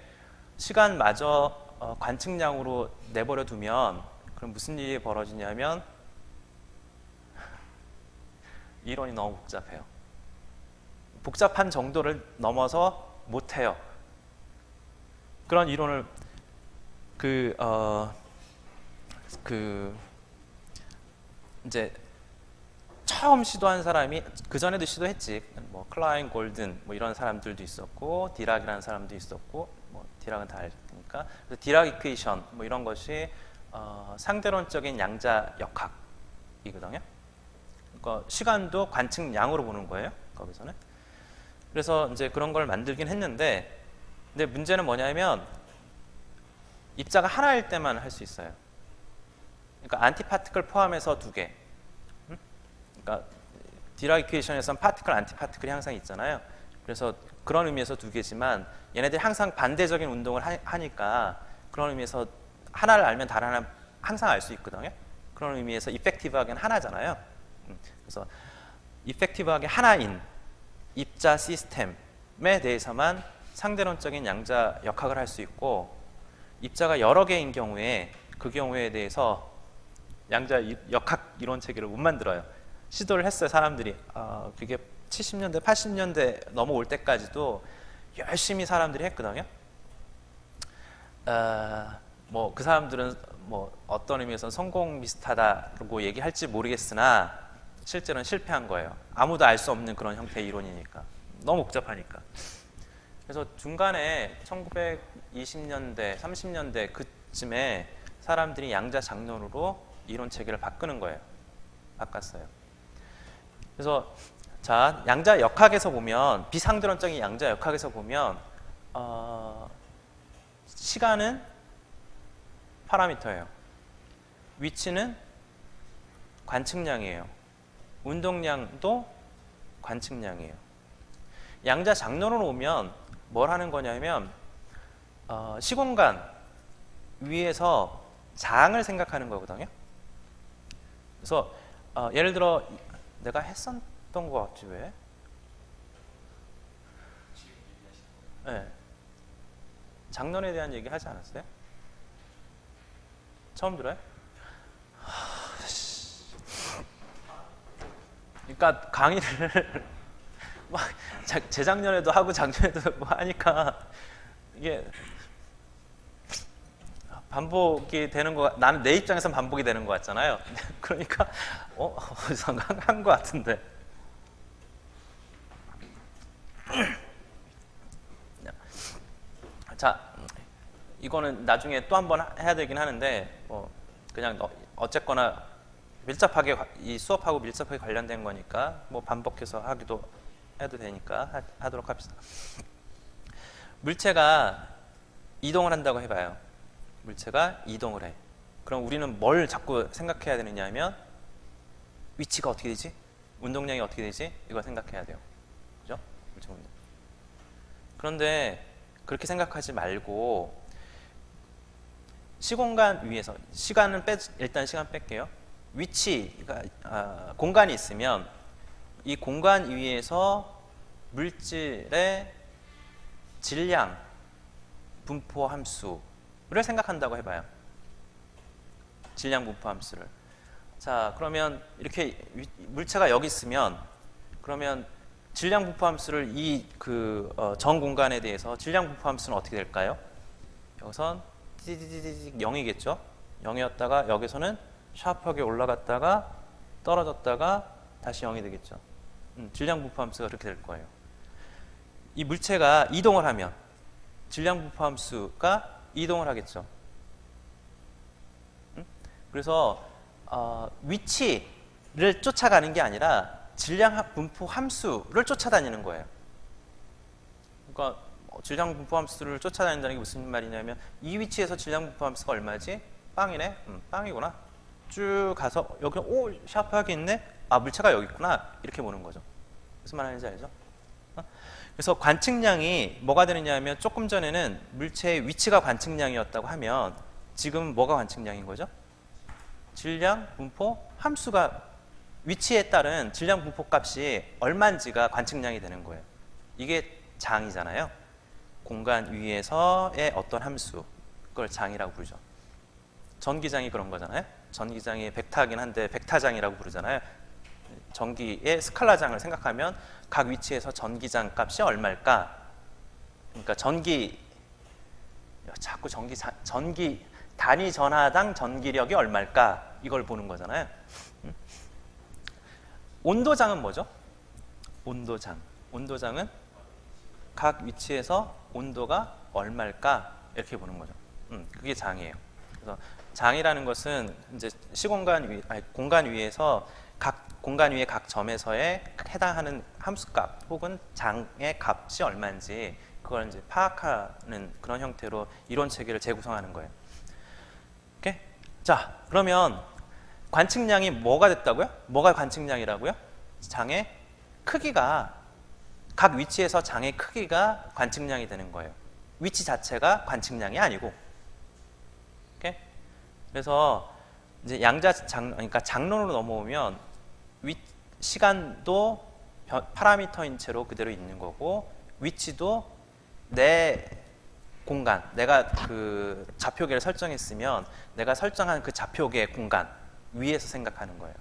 [SPEAKER 1] 시간마저 관측량으로 내버려 두면 그럼 무슨 일이 벌어지냐면 이론이 너무 복잡해요. 복잡한 정도를 넘어서 못해요. 그런 이론을 이제 처음 시도한 사람이, 그 전에도 시도했지. 뭐 클라인 골든 뭐 이런 사람들도 있었고, 디락이라는 사람도 있었고, 뭐 디락은 다 알 테니까. 그래서 디락 이퀘이션 뭐 이런 것이 상대론적인 양자 역학이거든요. 그러니까 시간도 관측량으로 보는 거예요. 거기서는. 그래서 이제 그런 걸 만들긴 했는데, 근데 문제는 뭐냐면 입자가 하나일 때만 할 수 있어요. 그러니까 안티파티클 포함해서 두 개. 그러니까 디락 이퀘이션에서는 파티클, 안티파티클이 항상 있잖아요. 그래서 그런 의미에서 두 개지만 얘네들이 항상 반대적인 운동을 하니까 그런 의미에서 하나를 알면 다른 하나 항상 알 수 있거든요. 그런 의미에서 이펙티브하게는 하나잖아요. 그래서 이펙티브하게 하나인 입자 시스템에 대해서만 상대론적인 양자 역학을 할 수 있고, 입자가 여러 개인 경우에 그 경우에 대해서 양자 역학 이론 체계를 못 만들어요. 시도를 했어요, 사람들이. 그게 70년대, 80년대 넘어올 때까지도 열심히 사람들이 했거든요. 뭐 그 사람들은 뭐 어떤 의미에서 성공 비슷하다고 얘기할지 모르겠으나 실제로는 실패한 거예요. 아무도 알 수 없는 그런 형태의 이론이니까. 너무 복잡하니까. 그래서 중간에 1920년대, 30년대 그쯤에 사람들이 양자 장론으로 이론 체계를 바꾸는 거예요. 바꿨어요. 그래서 자, 양자 역학에서 보면, 비상드론적인 양자 역학에서 보면 시간은 파라미터예요. 위치는 관측량이에요. 운동량도 관측량이에요. 양자 장론으로 오면 뭘 하는 거냐면 시공간 위에서 장을 생각하는 거거든요. 그래서 예를 들어 내가 했었던 것 같지 왜? 네. 장론에 대한 얘기 하지 않았어요? 처음 들어요? 그러니까 강의를 막 재작년에도 하고 작년에도 뭐 하니까 이게 반복이 되는 거, 나는 내 입장에선 반복이 되는 것 같잖아요. 그러니까 어디서 한 것 같은데. 자, 이거는 나중에 또 한 번 해야 되긴 하는데 뭐 그냥 어쨌거나 밀접하게 이 수업하고 밀접하게 관련된 거니까 뭐 반복해서 해도 되니까 하도록 합시다. 물체가 이동을 한다고 해봐요. 물체가 이동을 해. 그럼 우리는 뭘 자꾸 생각해야 되느냐 하면 위치가 어떻게 되지? 운동량이 어떻게 되지? 이걸 생각해야 돼요. 그죠? 물체 운동. 그런데 그렇게 생각하지 말고 시공간 위에서, 일단 시간 뺄게요. 위치가 공간이 있으면 이 공간 위에서 물질의 질량 분포 함수를 생각한다고 해봐요. 질량 분포 함수를. 자, 그러면 이렇게 물체가 여기 있으면 그러면 질량 분포 함수를 전 공간에 대해서 질량 분포 함수는 어떻게 될까요? 여기선 띠디디디 0이겠죠? 0이었다가 여기서는 샤프하게 올라갔다가 떨어졌다가 다시 0이 되겠죠. 질량 분포 함수가 그렇게 될 거예요. 이 물체가 이동을 하면 질량 분포 함수가 이동을 하겠죠. 그래서 위치를 쫓아가는 게 아니라 질량 분포 함수를 쫓아다니는 거예요. 그러니까 질량 분포 함수를 쫓아다닌다는 게 무슨 말이냐면 이 위치에서 질량 분포 함수가 얼마지? 빵이네? 빵이구나. 쭉 가서 여기 샤프하게 있네? 물체가 여기 있구나. 이렇게 보는 거죠. 무슨 말 하는지 알죠? 그래서 관측량이 뭐가 되느냐 하면 조금 전에는 물체의 위치가 관측량이었다고 하면 지금 뭐가 관측량인 거죠? 질량 분포 함수가, 위치에 따른 질량 분포 값이 얼마인지가 관측량이 되는 거예요. 이게 장이잖아요. 공간 위에서의 어떤 함수, 그걸 장이라고 부르죠. 전기장이 그런 거잖아요. 전기장이 벡터이긴 한데 벡터장이라고 부르잖아요. 전기의 스칼라장을 생각하면 각 위치에서 전기장 값이 얼마일까? 그러니까 자꾸 전기 단위 전하당 전기력이 얼마일까? 이걸 보는 거잖아요. 온도장은 뭐죠? 온도장은 각 위치에서 온도가 얼마일까? 이렇게 보는 거죠. 그게 장이에요. 그래서 장이라는 것은 이제 공간 위에서 공간 위의 각 점에서의 해당하는 함수값 혹은 장의 값이 얼마인지 그걸 이제 파악하는 그런 형태로 이론 체계를 재구성하는 거예요. 자, 그러면 관측량이 뭐가 됐다고요? 뭐가 관측량이라고요? 장의 크기가, 각 위치에서 장의 크기가 관측량이 되는 거예요. 위치 자체가 관측량이 아니고. 오케이? 그래서 이제 그러니까 장론으로 넘어오면 시간도 파라미터인 채로 그대로 있는 거고, 위치도 내 공간, 내가 그 좌표계를 설정했으면 내가 설정한 그 좌표계의 공간 위에서 생각하는 거예요.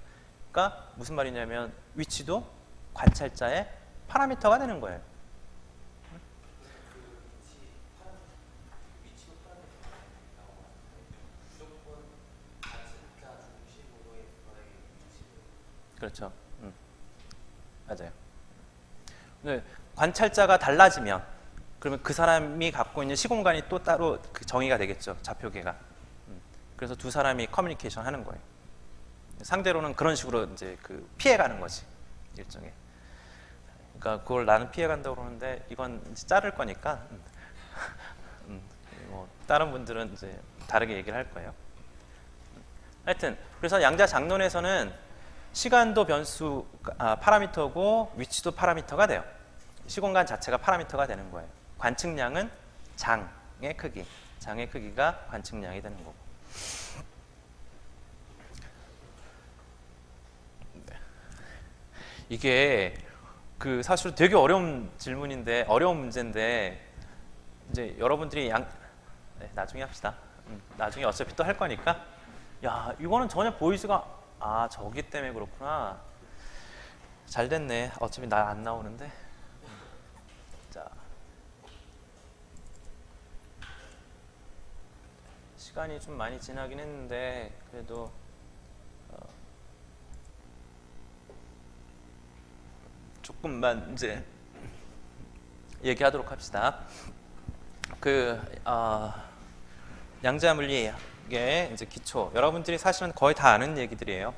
[SPEAKER 1] 그러니까 무슨 말이냐면 위치도 관찰자의 파라미터가 되는 거예요. 그렇죠. 맞아요. 근데 관찰자가 달라지면 그러면 그 사람이 갖고 있는 시공간이 또 따로 그 정의가 되겠죠. 좌표계가. 그래서 두 사람이 커뮤니케이션 하는 거예요. 상대로는 그런 식으로 이제 그 피해가는 거지, 일종의. 그러니까 그걸 나는 피해간다고 그러는데 이건 이제 자를 거니까 뭐 다른 분들은 이제 다르게 얘기를 할 거예요. 하여튼 그래서 양자 장론에서는 시간도 파라미터고 위치도 파라미터가 돼요. 시공간 자체가 파라미터가 되는 거예요. 관측량은 장의 크기, 장의 크기가 관측량이 되는 거고. 이게 그 사실 되게 어려운 질문인데, 어려운 문제인데 이제 여러분들이 네, 나중에 합시다. 나중에 어차피 또 할 거니까. 야, 이거는 전혀 보이스가 저기 때문에 그렇구나. 잘 됐네. 어차피 나 안 나오는데. 자, 시간이 좀 많이 지나긴 했는데 그래도 조금만 이제 얘기하도록 합시다. 양자 물리의 이제 기초, 여러분들이 사실은 거의 다 아는 얘기들이에요.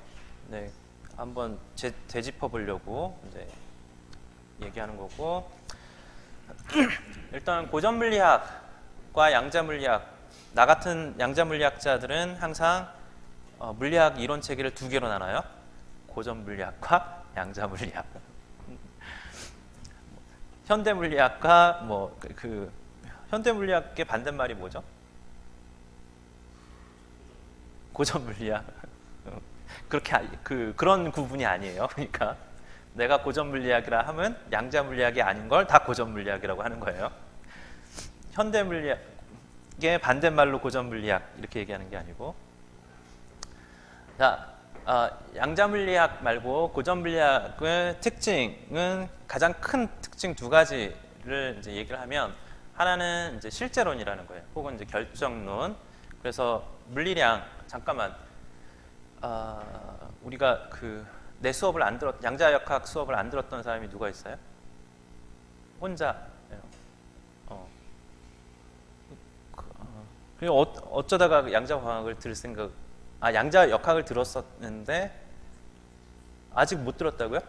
[SPEAKER 1] 네, 한번 되짚어 보려고 이제 얘기하는 거고. 일단 고전 물리학과 양자 물리학, 나 같은 양자 물리학자들은 항상 물리학 이론 체계를 두 개로 나눠요. 고전 물리학과 양자 물리학. 현대 물리학과 현대 물리학의 반대말이 뭐죠? 고전 물리학. 그런 구분이 아니에요. 그러니까 내가 고전 물리학이라 하면 양자 물리학이 아닌 걸 다 고전 물리학이라고 하는 거예요. 현대 물리학의 반대말로 고전 물리학 이렇게 얘기하는 게 아니고. 자, 양자 물리학 말고 고전 물리학의 특징은, 가장 큰 특징 두 가지를 이제 얘기를 하면, 하나는 이제 실제론이라는 거예요. 혹은 이제 결정론. 그래서 물리량, 잠깐만, 우리가 내 수업을 안 양자역학 수업을 안 들었던 사람이 누가 있어요? 혼자. 그리고 어쩌다가 양자광학을 들을 생각, 양자역학을 들었었는데 아직 못 들었다고요?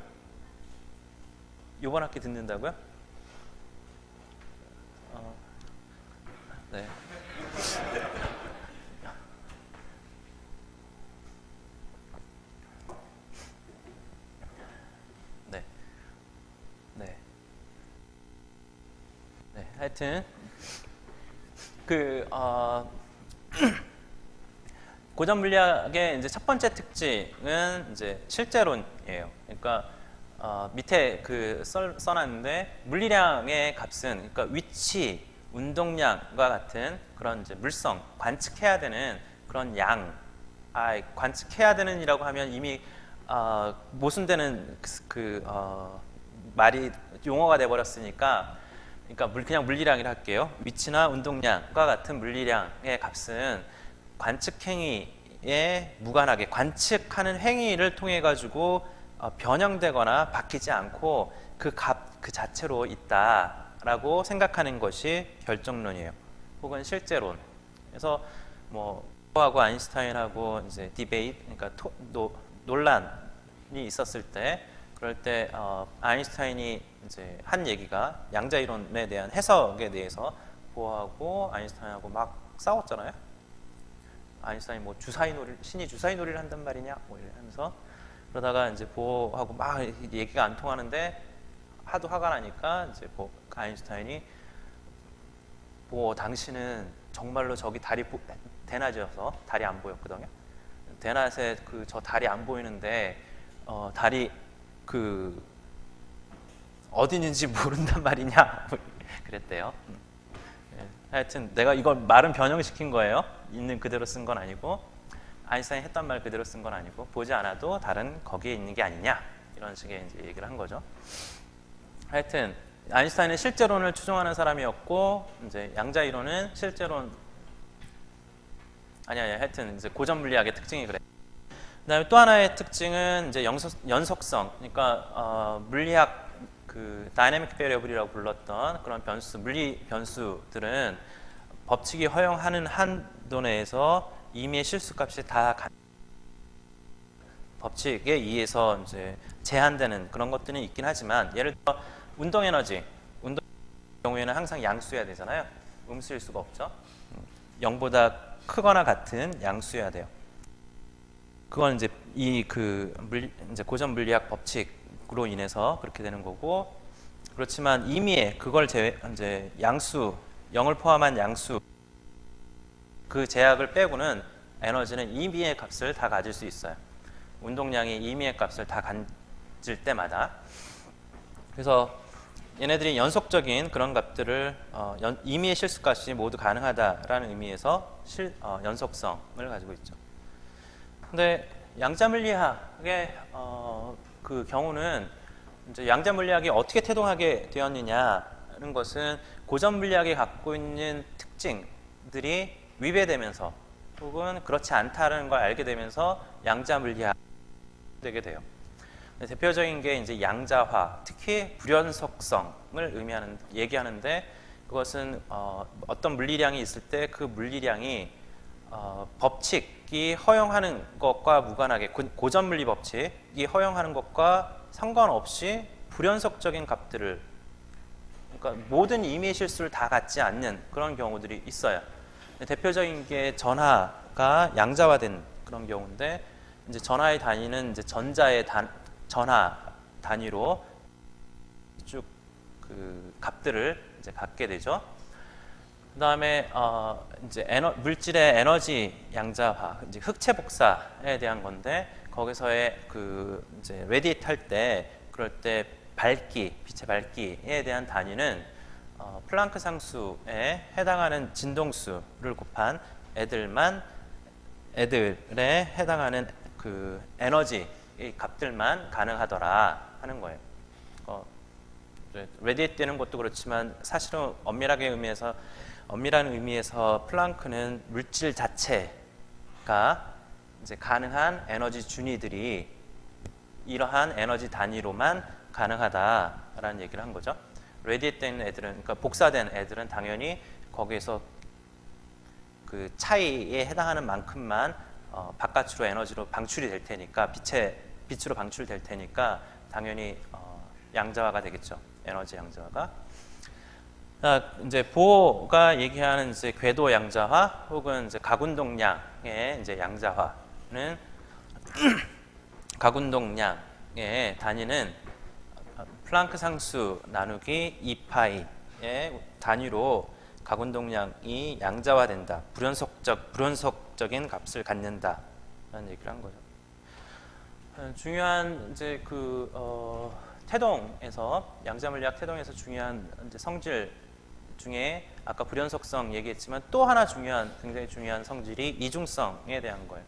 [SPEAKER 1] 이번 학기 듣는다고요? 네. 네. 네. 네. 하여튼 고전 물리학의 이제 첫 번째 특징은 이제 실제론이에요. 그러니까 밑에 써놨는데, 물리량의 값은, 그러니까 위치, 운동량과 같은 그런 이제 물성, 관측해야 되는 그런 양, 관측해야 되는이라고 하면 이미 모순되는 말이 용어가 돼버렸으니까, 그러니까 그냥 물리량이라 할게요. 위치나 운동량과 같은 물리량의 값은 관측 행위에 무관하게, 관측하는 행위를 통해 가지고 변형되거나 바뀌지 않고 그 값 그 자체로 있다라고 생각하는 것이 결정론이에요. 혹은 실제론. 그래서 하고 아인슈타인하고 이제 디베이트, 그러니까 논란이 있었을 때, 그럴 때 아인슈타인이 이제 한 얘기가 양자 이론에 대한 해석에 대해서 보어하고 아인슈타인하고 막 싸웠잖아요. 아인슈타인이 뭐 주사위 놀이, 신이 주사위 놀이를 한단 말이냐 뭐 이러면서 그러다가 이제 보하고 막 얘기가 안 통하는데 하도 화가 나니까 이제 아인슈타인이 당신은 정말로 저기 대낮이어서 달이 안 보였거든요. 대낮에 저 달이 안 보이는데 달이 어디 있는지 모른단 말이냐 그랬대요. 하여튼 내가 이걸 말은 변형시킨 거예요. 있는 그대로 쓴 건 아니고 아인슈타인이 했던 말 그대로 쓴 건 아니고 보지 않아도 달은 거기에 있는 게 아니냐 이런 식의 이제 얘기를 한 거죠. 하여튼 아인슈타인은 실제론을 추종하는 사람이었고 이제 양자 이론은 실제론 아니 하여튼 이제 고전 물리학의 특징이 그래. 그다음에 또 하나의 특징은 이제 연속성. 그러니까 물리학 다이내믹 베리어블이라고 불렀던 그런 물리 변수들은 법칙이 허용하는 한도 내에서 임의의 실수값이 다 법칙에 의해서 이제 제한되는 그런 것들은 있긴 하지만 예를 들어 운동 에너지 경우에는 항상 양수여야 되잖아요. 음수일 수가 없죠. 0보다 크거나 같은 양수여야 돼요. 그건 이제 이제 고전 물리학 법칙으로 인해서 그렇게 되는 거고, 그렇지만 임의의 그걸 이제 양수 0을 포함한 양수 그 제약을 빼고는 에너지는 임의의 값을 다 가질 수 있어요. 운동량이 임의의 값을 다 가질 때마다. 그래서 얘네들이 연속적인 그런 값들을 임의의 실수값이 모두 가능하다라는 의미에서 연속성을 가지고 있죠. 근데 양자 물리학의 그 경우는 이제 양자 물리학이 어떻게 태동하게 되었느냐는 것은 고전 물리학이 갖고 있는 특징들이 위배되면서 혹은 그렇지 않다는 걸 알게 되면서 양자 물리학이 되게 돼요. 대표적인 게 이제 양자화, 특히 불연속성을 얘기하는데 그것은 어떤 물리량이 있을 때 그 물리량이 법칙이 허용하는 것과 무관하게 고전 물리 법칙이 허용하는 것과 상관없이 불연속적인 값들을, 그러니까 모든 임의의 실수를 다 갖지 않는 그런 경우들이 있어요. 대표적인 게 전하가 양자화된 그런 경우인데, 이제 전하의 단위는 이제 전자의 전하 단위로 쭉 그 값들을 이제 갖게 되죠. 그 다음에 이제 물질의 에너지 양자화, 이제 흑체 복사에 대한 건데, 거기서의 이제 레디에이트 할 때, 그럴 때 빛의 밝기에 대한 단위는 플랑크 상수에 해당하는 진동수를 곱한 애들에 해당하는 그 에너지 값들만 가능하더라 하는 거예요. 레디에이트 되는 것도 그렇지만 사실은 엄밀한 의미에서 플랑크는 물질 자체가 이제 가능한 에너지 준위들이 이러한 에너지 단위로만 가능하다라는 얘기를 한 거죠. 레디에이트 된 애들은, 그러니까 복사된 애들은 당연히 거기에서 그 차이에 해당하는 만큼만 바깥으로 에너지로 방출이 될 테니까, 빛으로 방출될 테니까 당연히 양자화가 되겠죠. 에너지 양자화가. 이제 보호가 얘기하는 이제 궤도 양자화 혹은 이제 가군동량의 이제 양자화는 가군동량의 단위는 플랑크 상수 나누기 2파이의 단위로 가군동량이 양자화된다. 불연속적인 값을 갖는다라는 얘기를 한 거죠. 중요한 이제 태동에서, 양자 물리학 태동에서 중요한 이제 성질 중에 아까 불연속성 얘기했지만 또 하나 굉장히 중요한 성질이 이중성에 대한 거예요.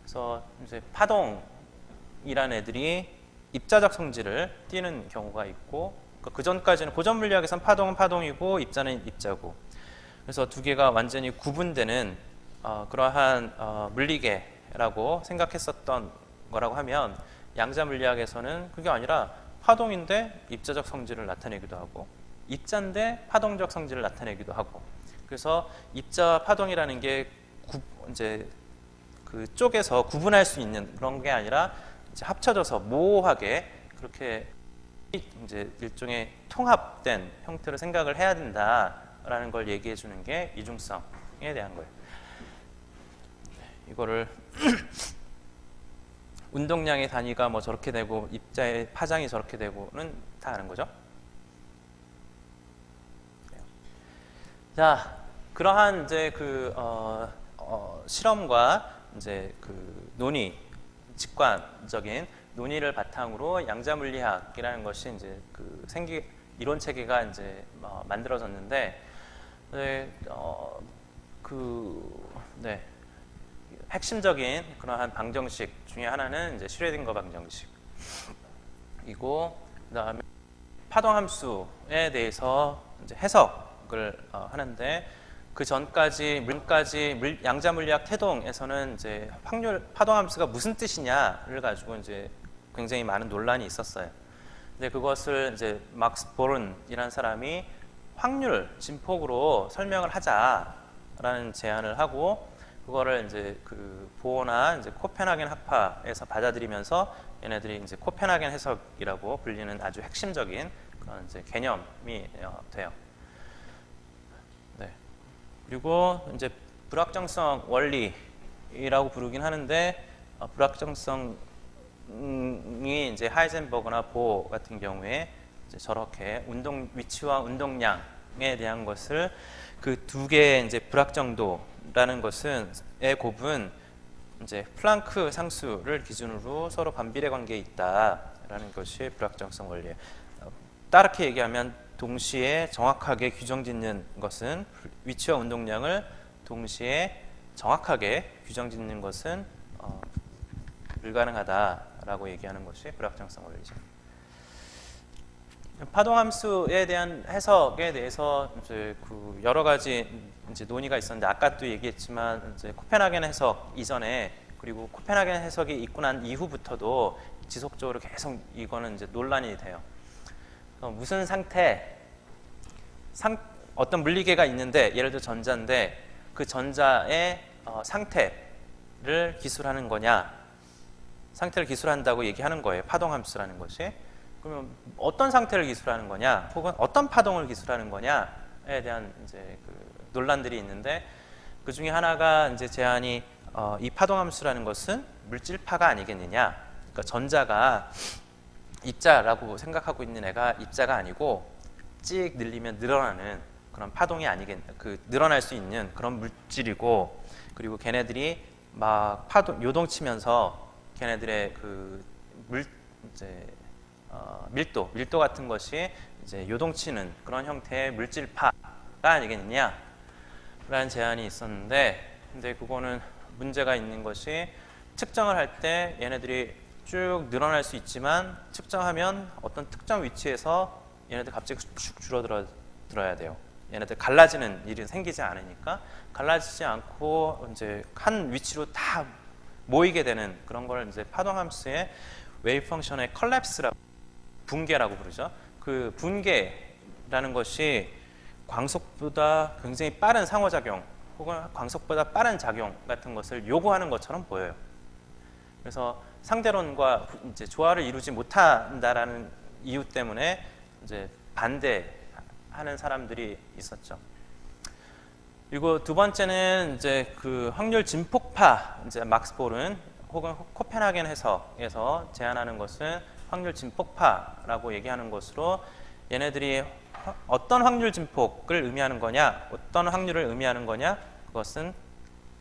[SPEAKER 1] 그래서 이제 파동이라는 애들이 입자적 성질을 띠는 경우가 있고, 그 전까지는 고전 물리학에서는 파동은 파동이고 입자는 입자고, 그래서 두 개가 완전히 구분되는 그러한 물리계라고 생각했었던 거라고 하면, 양자 물리학에서는 그게 아니라 파동인데 입자적 성질을 나타내기도 하고 입자인데 파동적 성질을 나타내기도 하고, 그래서 입자와 파동이라는 게 이제 그 쪽에서 구분할 수 있는 그런 게 아니라 이제 합쳐져서 모호하게 그렇게 이제 일종의 통합된 형태로 생각을 해야 된다라는 걸 얘기해 주는 게 이중성에 대한 거예요. 이거를 운동량의 단위가 뭐 저렇게 되고 입자의 파장이 저렇게 되고는 다 아는 거죠. 자, 그러한 이제 그 실험과 이제 그 논의, 직관적인 논의를 바탕으로 양자 물리학이라는 것이 이제 그 이론 체계가 이제 만들어졌는데, 네, 핵심적인 그러한 방정식 중에 하나는 이제 슈레딩거 방정식이고, 그다음에 파동 함수에 대해서 이제 해석을 하는데, 그 전까지 양자 물리학 태동에서는 이제 파동 함수가 무슨 뜻이냐를 가지고 이제 굉장히 많은 논란이 있었어요. 근데 그것을 이제 막스 보른이라는 사람이 확률 진폭으로 설명을 하자라는 제안을 하고, 그거를 이제 그 보어나 이제 코펜하겐 학파에서 받아들이면서 얘네들이 이제 코펜하겐 해석이라고 불리는 아주 핵심적인 그런 이제 개념이 돼요. 네. 그리고 이제 불확정성 원리라고 부르긴 하는데, 불확정성이 이제 하이젠버그나 보어 같은 경우에 이제 저렇게 위치와 운동량에 대한 것을 그 두 개의 이제 불확정도라는 것은의 곱은 이제 플랑크 상수를 기준으로 서로 반비례 관계에 있다라는 것이 불확정성 원리예요. 다르게 얘기하면 동시에 정확하게 규정짓는 것은, 위치와 운동량을 동시에 정확하게 규정짓는 것은 불가능하다라고 얘기하는 것이 불확정성 원리죠. 파동함수에 대한 해석에 대해서 이제 그 여러 가지 이제 논의가 있었는데, 아까도 얘기했지만 이제 코펜하겐 해석 이전에, 그리고 코펜하겐 해석이 있고 난 이후부터도 지속적으로 계속 이거는 이제 논란이 돼요. 무슨 어떤 물리계가 있는데, 예를 들어 전자인데 그 전자의 상태를 기술하는 거냐, 상태를 기술한다고 얘기하는 거예요. 파동함수라는 것이. 그러면 어떤 상태를 기술하는 거냐, 혹은 어떤 파동을 기술하는 거냐에 대한 이제 그 논란들이 있는데, 그 중에 하나가 이제 제안이 이 파동함수라는 것은 물질파가 아니겠느냐. 그러니까 전자가 입자라고 생각하고 있는 애가 입자가 아니고 찍 늘리면 늘어나는 그런 파동이 늘어날 수 있는 그런 물질이고, 그리고 걔네들이 막 요동치면서 걔네들의 그 밀도 같은 것이 이제 요동치는 그런 형태의 물질파가 아니겠느냐라는 제안이 있었는데, 근데 그거는 문제가 있는 것이, 측정을 할 때 얘네들이 쭉 늘어날 수 있지만 측정하면 어떤 특정 위치에서 얘네들 갑자기 쭉 줄어들어야 돼요. 얘네들 갈라지는 일이 생기지 않으니까, 갈라지지 않고 이제 한 위치로 다 모이게 되는 그런 걸 이제 파동함수의 웨이브 펑션의 컬랩스라고, 붕괴라고 부르죠. 그 붕괴라는 것이 광속보다 굉장히 빠른 상호작용, 혹은 광속보다 빠른 작용 같은 것을 요구하는 것처럼 보여요. 그래서 상대론과 이제 조화를 이루지 못한다라는 이유 때문에 이제 반대하는 사람들이 있었죠. 그리고 두 번째는 이제 그 확률 진폭파, 이제 막스 보른 혹은 코펜하겐 해석에서 제안하는 것은 확률 진폭파라고 얘기하는 것으로, 얘네들이 어떤 확률 진폭을 의미하는 거냐, 어떤 확률을 의미하는 거냐, 그것은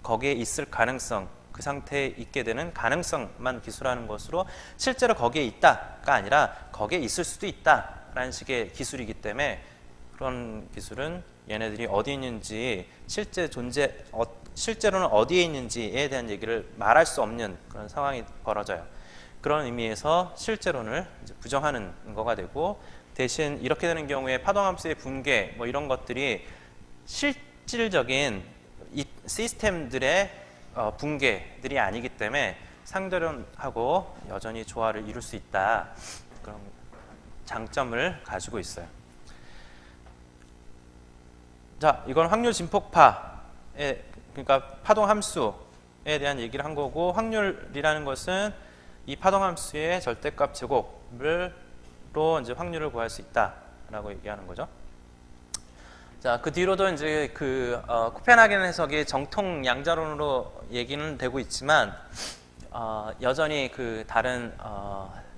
[SPEAKER 1] 거기에 있을 가능성, 그 상태에 있게 되는 가능성만 기술하는 것으로, 실제로 거기에 있다가 아니라 거기에 있을 수도 있다라는 식의 기술이기 때문에, 그런 기술은 얘네들이 어디 있는지, 실제로는 어디에 있는지에 대한 얘기를 말할 수 없는 그런 상황이 벌어져요. 그런 의미에서 실제론을 이제 부정하는 거가 되고, 대신 이렇게 되는 경우에 파동함수의 붕괴 뭐 이런 것들이 실질적인 이 시스템들의 붕괴들이 아니기 때문에 상대론하고 여전히 조화를 이룰 수 있다, 그런 장점을 가지고 있어요. 자, 이건 확률 진폭파의, 그러니까 파동함수에 대한 얘기를 한 거고, 확률이라는 것은 이 파동함수의 절대값 제곱으로 이제 확률을 구할 수 있다라고 얘기하는 거죠. 자, 그 뒤로도 이제 코펜하겐 해석이 정통 양자론으로 얘기는 되고 있지만 여전히 그 다른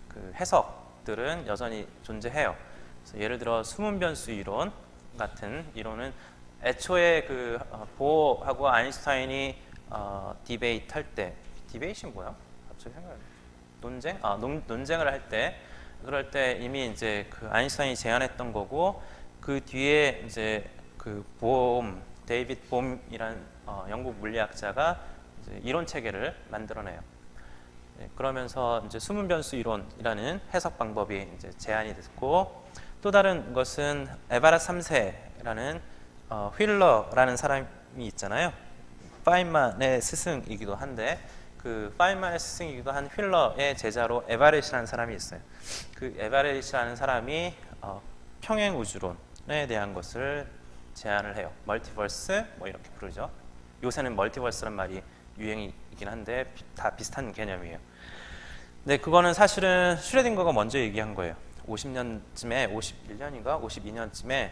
[SPEAKER 1] 그 해석들은 여전히 존재해요. 그래서 예를 들어 수문 변수 이론 같은 이론은 애초에 보어하고 아인슈타인이 디베이트 할 때, 디베이트는 뭐야? 갑자기 생각이 논쟁? 논쟁을 할 때, 그럴 때 이미 이제 그 아인슈타인이 제안했던 거고, 그 뒤에 이제 데이빗 봄이란 영국 물리학자가 이제 이론 체계를 만들어내요. 그러면서 이제 수문 변수 이론이라는 해석 방법이 이제 제안이 됐고, 또 다른 것은 에바라 3세라는 휠러라는 사람이 있잖아요. 파인만의 스승이기도 한데 그 파인만의 스승이기도 한 휠러의 제자로 에바렛이라는 사람이 있어요. 그 에바렛이라는 사람이 평행 우주론에 대한 것을 제안을 해요. 멀티버스 뭐 이렇게 부르죠. 요새는 멀티버스란 말이 유행이긴 한데 다 비슷한 개념이에요. 근데 그거는 사실은 슈레딩거가 먼저 얘기한 거예요. 50년쯤에 51년인가 52년쯤에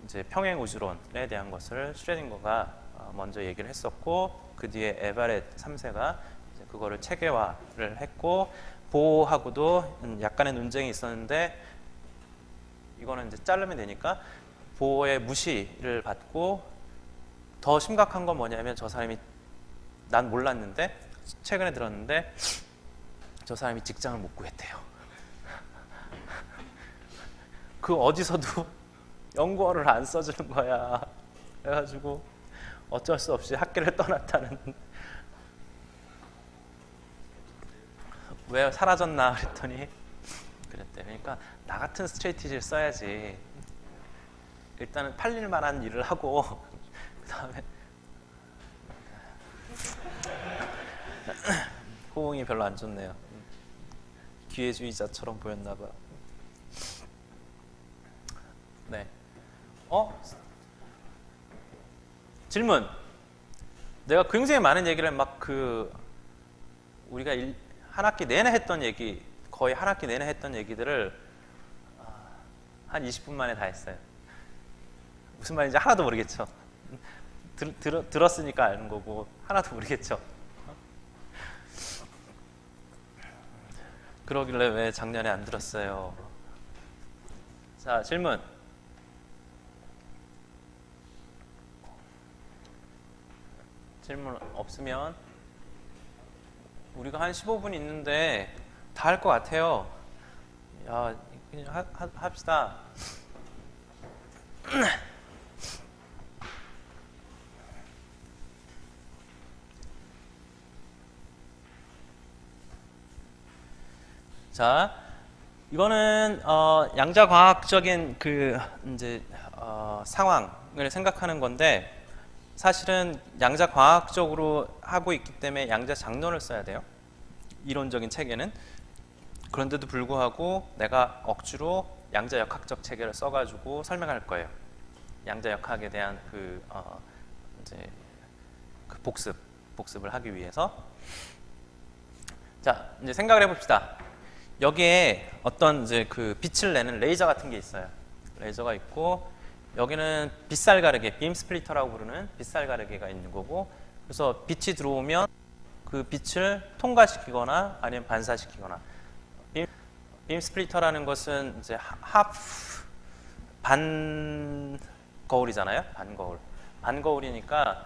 [SPEAKER 1] 이제 평행 우주론에 대한 것을 슈레딩거가 먼저 얘기를 했었고, 그 뒤에 에바렛 3세가 이제 그거를 체계화를 했고, 보호하고도 약간의 논쟁이 있었는데 이거는 이제 자르면 되니까 보호의 무시를 받고, 더 심각한 건 뭐냐면 저 사람이 난 몰랐는데 최근에 들었는데 저 사람이 직장을 못 구했대요. 그 어디서도 연구원을 안 써주는 거야. 그래가지고 어쩔 수 없이 학교를 떠났다는. 왜 사라졌나 그랬더니 그랬대. 그러니까 나 같은 스트레이티지를 써야지. 일단은 팔릴 만한 일을 하고 그 다음에 호응이 별로 안 좋네요. 기회주의자처럼 보였나 봐. 네. 질문. 내가 굉장히 많은 얘기를 우리가 한 학기 내내 했던 얘기, 거의 한 학기 내내 했던 얘기들을 한 20분 만에 다 했어요. 무슨 말인지 하나도 모르겠죠. 들었으니까 아는 거고 하나도 모르겠죠. 그러길래 왜 작년에 안 들었어요? 자, 질문. 질문 없으면 우리가 한 15분 있는데 다 할 것 같아요. 야, 그냥 합시다. 자, 이거는 양자과학적인 상황을 생각하는 건데, 사실은 양자과학적으로 하고 있기 때문에 양자장론을 써야 돼요. 이론적인 체계는. 그런데도 불구하고 내가 억지로 양자역학적 체계를 써가지고 설명할 거예요. 양자역학에 대한 복습을 하기 위해서. 자, 이제 생각을 해봅시다. 여기에 어떤 빛을 내는 레이저 같은 게 있어요. 레이저가 있고, 여기는 빛살 가르개, 빔 스플리터라고 부르는 빛살 가르개가 있는 거고, 그래서 빛이 들어오면 그 빛을 통과시키거나 아니면 반사시키거나. 빔 스플리터라는 것은 이제 반 거울이잖아요. 반거울이니까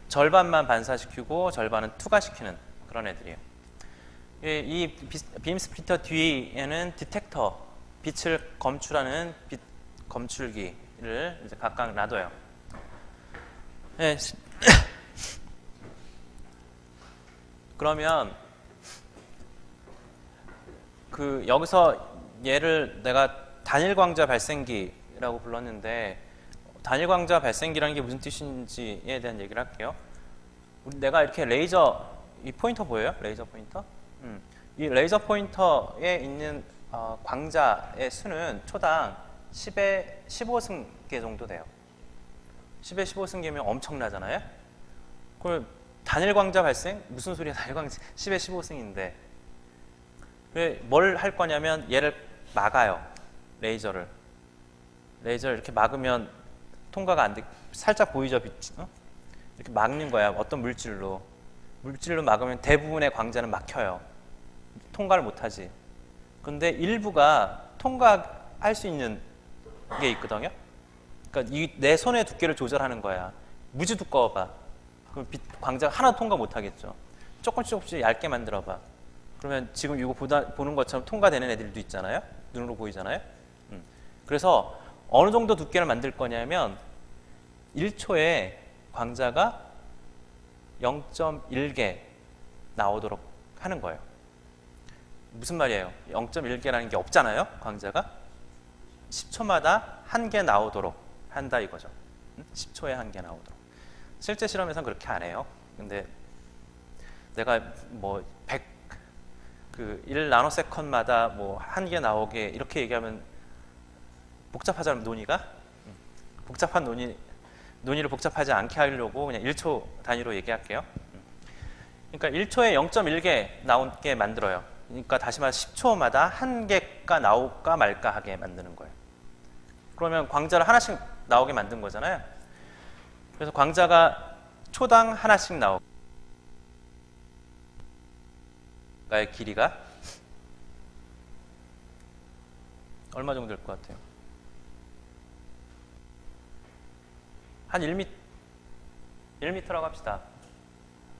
[SPEAKER 1] 절반만 반사시키고 절반은 투과시키는 그런 애들이에요. 이 빔 스플리터 뒤에는 디텍터, 빛을 검출하는 빛 검출기를 이제 각각 놔둬요. 네. 그러면 여기서 얘를 내가 단일광자 발생기라고 불렀는데, 단일광자 발생기라는 게 무슨 뜻인지에 대한 얘기를 할게요. 내가 이렇게 레이저, 이 포인터 보여요? 레이저 포인터? 이 레이저 포인터에 있는 광자의 수는 초당 10의 15승계 정도 돼요. 10의 15승계면 엄청나잖아요. 그걸 단일 광자 발생? 무슨 소리야, 단일 광자 10의 15승인데. 뭘 할 거냐면 얘를 막아요. 레이저를 이렇게 막으면 통과가 안 돼. 살짝 보이죠? 이렇게 막는 거야. 어떤 물질로 막으면 대부분의 광자는 막혀요. 통과를 못하지. 근데 일부가 통과할 수 있는 게 있거든요. 그러니까 내 손의 두께를 조절하는 거야. 무지 두꺼워봐. 그럼 광자가 하나 통과 못하겠죠. 조금씩 얇게 만들어봐. 그러면 지금 이거 보는 것처럼 통과되는 애들도 있잖아요. 눈으로 보이잖아요. 그래서 어느 정도 두께를 만들 거냐면 1초에 광자가 0.1개 나오도록 하는 거예요. 무슨 말이에요? 0.1개라는 게 없잖아요. 광자가 10초마다 1개 나오도록 한다 이거죠. 10초에 1개 나오도록. 실제 실험에서는 그렇게 안 해요. 근데 내가 뭐 1나노세컨마다 뭐 1개 나오게 이렇게 얘기하면 복잡하잖아요. 논의가. 복잡한 논의를 복잡하지 않게 하려고 그냥 1초 단위로 얘기할게요. 그러니까 1초에 0.1개 나오게 만들어요. 그러니까 다시 말해서 10초마다 1개가 나올까 말까 하게 만드는 거예요. 그러면 광자를 하나씩 나오게 만든 거잖아요. 그래서 광자가 초당 하나씩 나오고 의 길이가 얼마 정도 될 것 같아요? 한 1m라고 합시다.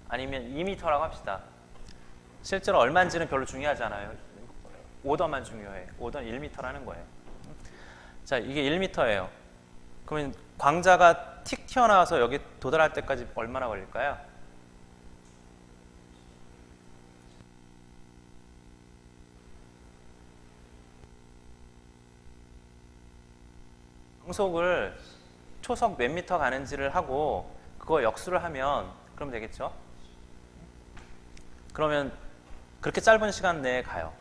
[SPEAKER 1] 아니면 2m라고 합시다. 실제로 얼마인지는 별로 중요하지 않아요. 오더만 중요해. 오더는 1m라는 거예요. 자, 이게 1m예요. 그러면 광자가 틱 튀어나와서 여기 도달할 때까지 얼마나 걸릴까요? 광속을 초속 몇 미터 가는지를 하고 그거 역수를 하면 그럼 되겠죠? 그러면 그렇게 짧은 시간 내에 가요.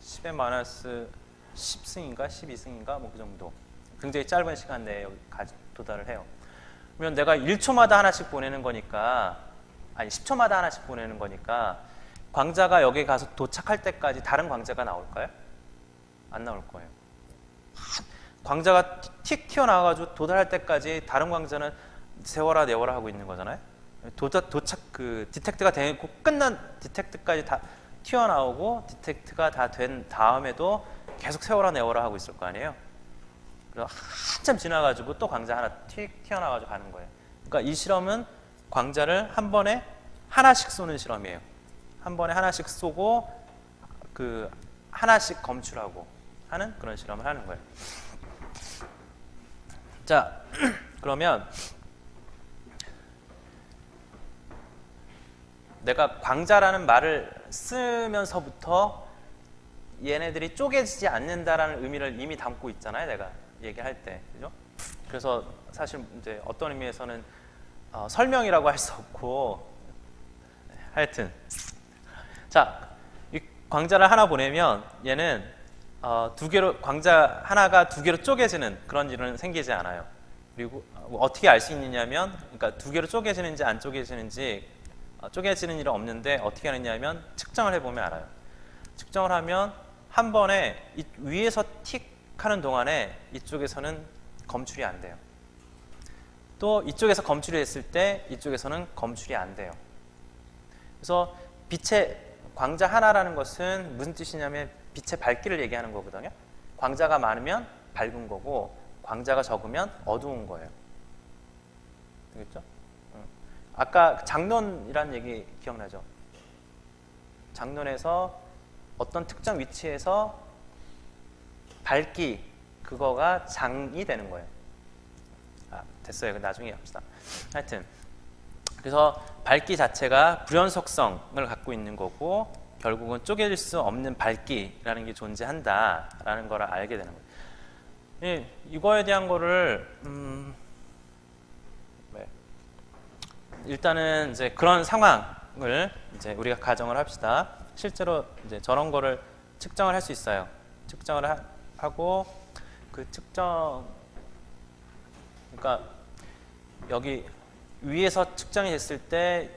[SPEAKER 1] 10의 마이너스 10승인가 12승인가 뭐 그 정도. 굉장히 짧은 시간 내에 도달을 해요. 그러면 내가 1초마다 하나씩 보내는 거니까, 아니 10초마다 하나씩 보내는 거니까 광자가 여기 가서 도착할 때까지 다른 광자가 나올까요? 안 나올 거예요. 광자가 틱 튀어나와가지고 도달할 때까지 다른 광자는 세워라 내워라 하고 있는 거잖아요. 도착 디텍트가 되고 끝난 디텍트까지 다 튀어나오고 디텍트가 다 된 다음에도 계속 세워라 내워라 하고 있을 거 아니에요. 그래서 한참 지나가지고 또 광자 하나 틱 튀어나와가지고 가는 거예요. 그러니까 이 실험은 광자를 한 번에 하나씩 쏘는 실험이에요. 한 번에 하나씩 쏘고 하나씩 검출하고 하는 그런 실험을 하는 거예요. 자, 그러면 내가 광자라는 말을 쓰면서부터 얘네들이 쪼개지지 않는다라는 의미를 이미 담고 있잖아요. 내가 얘기할 때, 그죠? 그래서 사실 이제 어떤 의미에서는 설명이라고 할 수 없고, 하여튼 자, 이 광자를 하나 보내면 얘는 두 개로 광자 하나가 두 개로 쪼개지는 그런 일은 생기지 않아요. 그리고 어떻게 알 수 있느냐면, 그러니까 두 개로 쪼개지는지 안 쪼개지는지 쪼개지는 일은 없는데 어떻게 하느냐면 측정을 해보면 알아요. 측정을 하면 한 번에 위에서 틱 하는 동안에 이쪽에서는 검출이 안 돼요. 또 이쪽에서 검출이 됐을 때 이쪽에서는 검출이 안 돼요. 그래서 빛의 광자 하나라는 것은 무슨 뜻이냐면 빛의 밝기를 얘기하는 거거든요. 광자가 많으면 밝은 거고 광자가 적으면 어두운 거예요. 되겠죠? 아까 장론이라는 얘기 기억나죠? 장론에서 어떤 특정 위치에서 밝기 그거가 장이 되는 거예요. 됐어요. 나중에 합시다. 하여튼 그래서 밝기 자체가 불연속성을 갖고 있는 거고 결국은 쪼개질 수 없는 밝기라는 게 존재한다라는 걸 알게 되는 거예요. 이거에 대한 거를 일단은 이제 그런 상황을 이제 우리가 가정을 합시다. 실제로 이제 저런 거를 측정을 할 수 있어요. 측정을 하고 그 측정, 그러니까 여기 위에서 측정이 됐을 때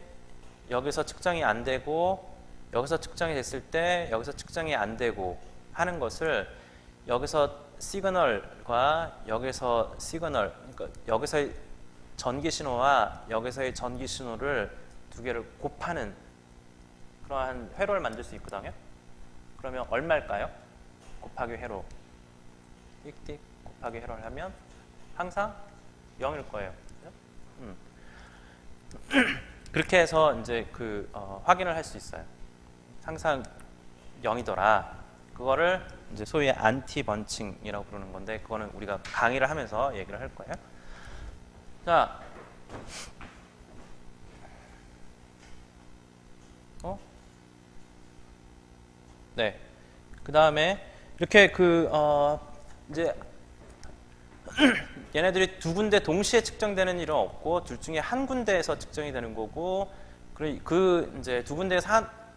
[SPEAKER 1] 여기서 측정이 안 되고 여기서 측정이 됐을 때 여기서 측정이 안 되고 하는 것을 여기서 시그널과 여기서 시그널, 그러니까 여기서의 전기 신호와 여기서의 전기 신호를 두 개를 곱하는 그러한 회로를 만들 수 있거든요. 그러면 얼마일까요? 곱하기 회로. 띡띡 곱하기 회로를 하면 항상 0일 거예요. 그렇게 해서 이제 확인을 할 수 있어요. 항상 0이더라. 그거를 이제 소위 안티 번칭이라고 부르는 건데, 그거는 우리가 강의를 하면서 얘기를 할 거예요. 자, 네. 그 다음에 이렇게 이제 얘네들이 두 군데 동시에 측정되는 일은 없고 둘 중에 한 군데에서 측정이 되는 거고, 이제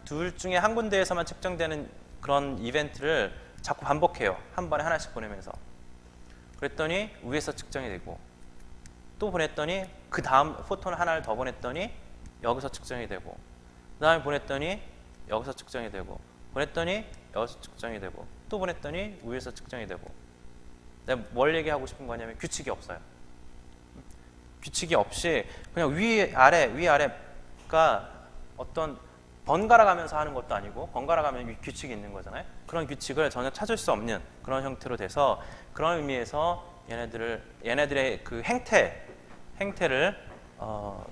[SPEAKER 1] 둘 중에 한 군데에서만 측정되는 그런 이벤트를 자꾸 반복해요. 한 번에 하나씩 보내면서. 그랬더니 위에서 측정이 되고, 또 보냈더니 그 다음 포톤 하나를 더 보냈더니 여기서 측정이 되고, 그 다음에 보냈더니 여기서 측정이 되고, 보냈더니 여기서 측정이 되고, 또 보냈더니 위에서 측정이 되고. 내가 뭘 얘기하고 싶은 거냐면 규칙이 없어요. 규칙이 없이 그냥 위아래가 어떤 번갈아 가면서 하는 것도 아니고, 번갈아 가면 규칙이 있는 거잖아요. 그런 규칙을 전혀 찾을 수 없는 그런 형태로 돼서, 그런 의미에서 얘네들의 그 행태를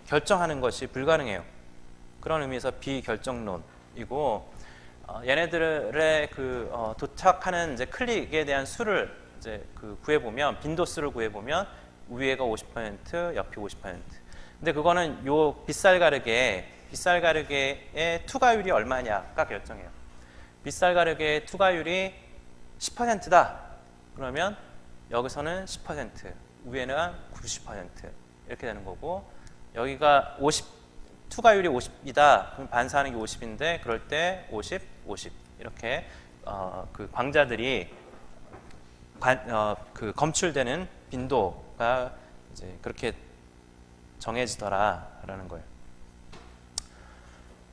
[SPEAKER 1] 결정하는 것이 불가능해요. 그런 의미에서 비결정론이고, 얘네들의 도착하는 이제 클릭에 대한 수를 이제 구해보면, 빈도수를 구해보면 위에가 50%, 옆이 50%. 근데 그거는 요 빗살 가르개의 투과율이 얼마냐가 결정해요. 빗살 가르개의 투과율이 10%다. 그러면 여기서는 10%, 위에는 90% 이렇게 되는 거고, 여기가 투과율이 50이다. 그럼 반사하는 게 50인데, 그럴 때 50, 50 이렇게 그 광자들이 검출되는 빈도가 이제 그렇게 정해지더라라는 거예요.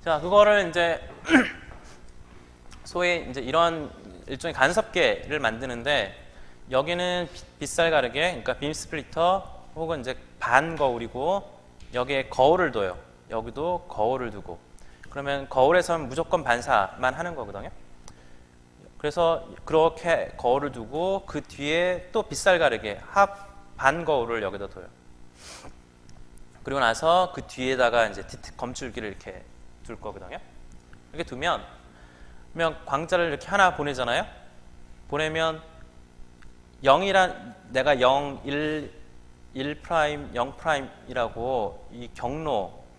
[SPEAKER 1] 자, 그거를 이제 소위 이제 이런 일종의 간섭계를 만드는데, 여기는 빗살 가르개, 그러니까 빔 스플리터 혹은 이제 반 거울이고, 여기에 거울을 둬요. 여기도 거울을 두고, 그러면 거울에서는 무조건 반사만 하는 거거든요. 그래서 그렇게 거울을 두고 그 뒤에 또 빗살 가르개 반 거울을 여기다 둬요. 그리고 나서 그 뒤에다가 이제 검출기를 이렇게 둘 거거든요. 이렇게 두면 광자를 이렇게 하나 보내잖아요. 보내면 0이란, 내가 0, 1 프라임, 0 프라임이라고 이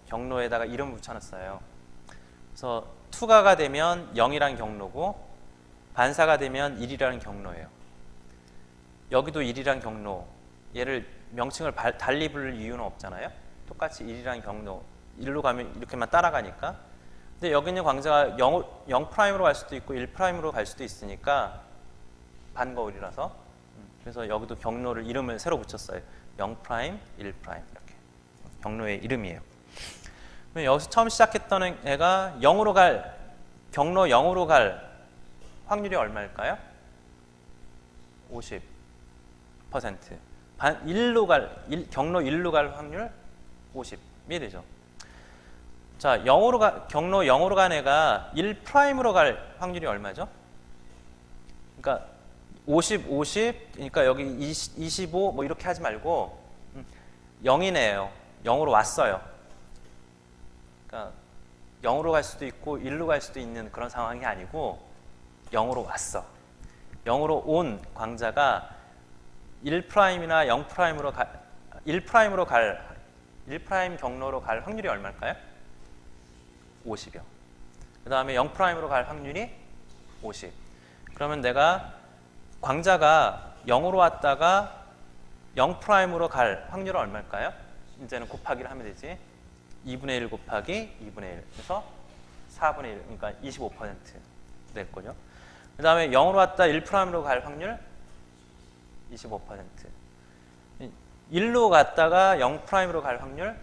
[SPEAKER 1] 경로에다가 이름 붙여놨어요. 그래서 투가가 되면 0이란 경로고, 반사가 되면 1이라는 경로예요. 여기도 1이라는 경로, 얘를 명칭을 달리 부를 이유는 없잖아요. 똑같이 1이라는 경로, 1로 가면 이렇게만 따라가니까. 근데 여기 있는 광자가 0 프라임으로 갈 수도 있고 1 프라임으로 갈 수도 있으니까 반거울이라서, 그래서 여기도 경로를 이름을 새로 붙였어요. 0 프라임, 1 프라임 이렇게 경로의 이름이에요. 여기서 처음 시작했던 애가 경로 0으로 갈 확률이 얼마일까요? 50%. 경로 1로 갈 확률 50이 되죠. 자, 경로 0으로 간 애가 1 프라임으로 갈 확률이 얼마죠? 그러니까 50, 그러니까 여기 25 뭐 이렇게 하지 말고 0이네요. 0으로 왔어요. 그러니까 0으로 갈 수도 있고 1로 갈 수도 있는 그런 상황이 아니고 0으로 왔어. 0으로 온 광자가 1'이나 0'으로 1' 경로로 갈 확률이 얼마일까요? 50이요. 그 다음에 0'으로 갈 확률이 50. 그러면 내가 광자가 0으로 왔다가 0'으로 갈 확률은 얼마일까요? 이제는 곱하기를 하면 되지. 2분의 1 곱하기 2분의 1. 그래서 4분의 1, 그러니까 25% 될 거죠. 그 다음에 0으로 왔다 1'으로 갈 확률 25%. 1로 갔다가 0'으로 갈 확률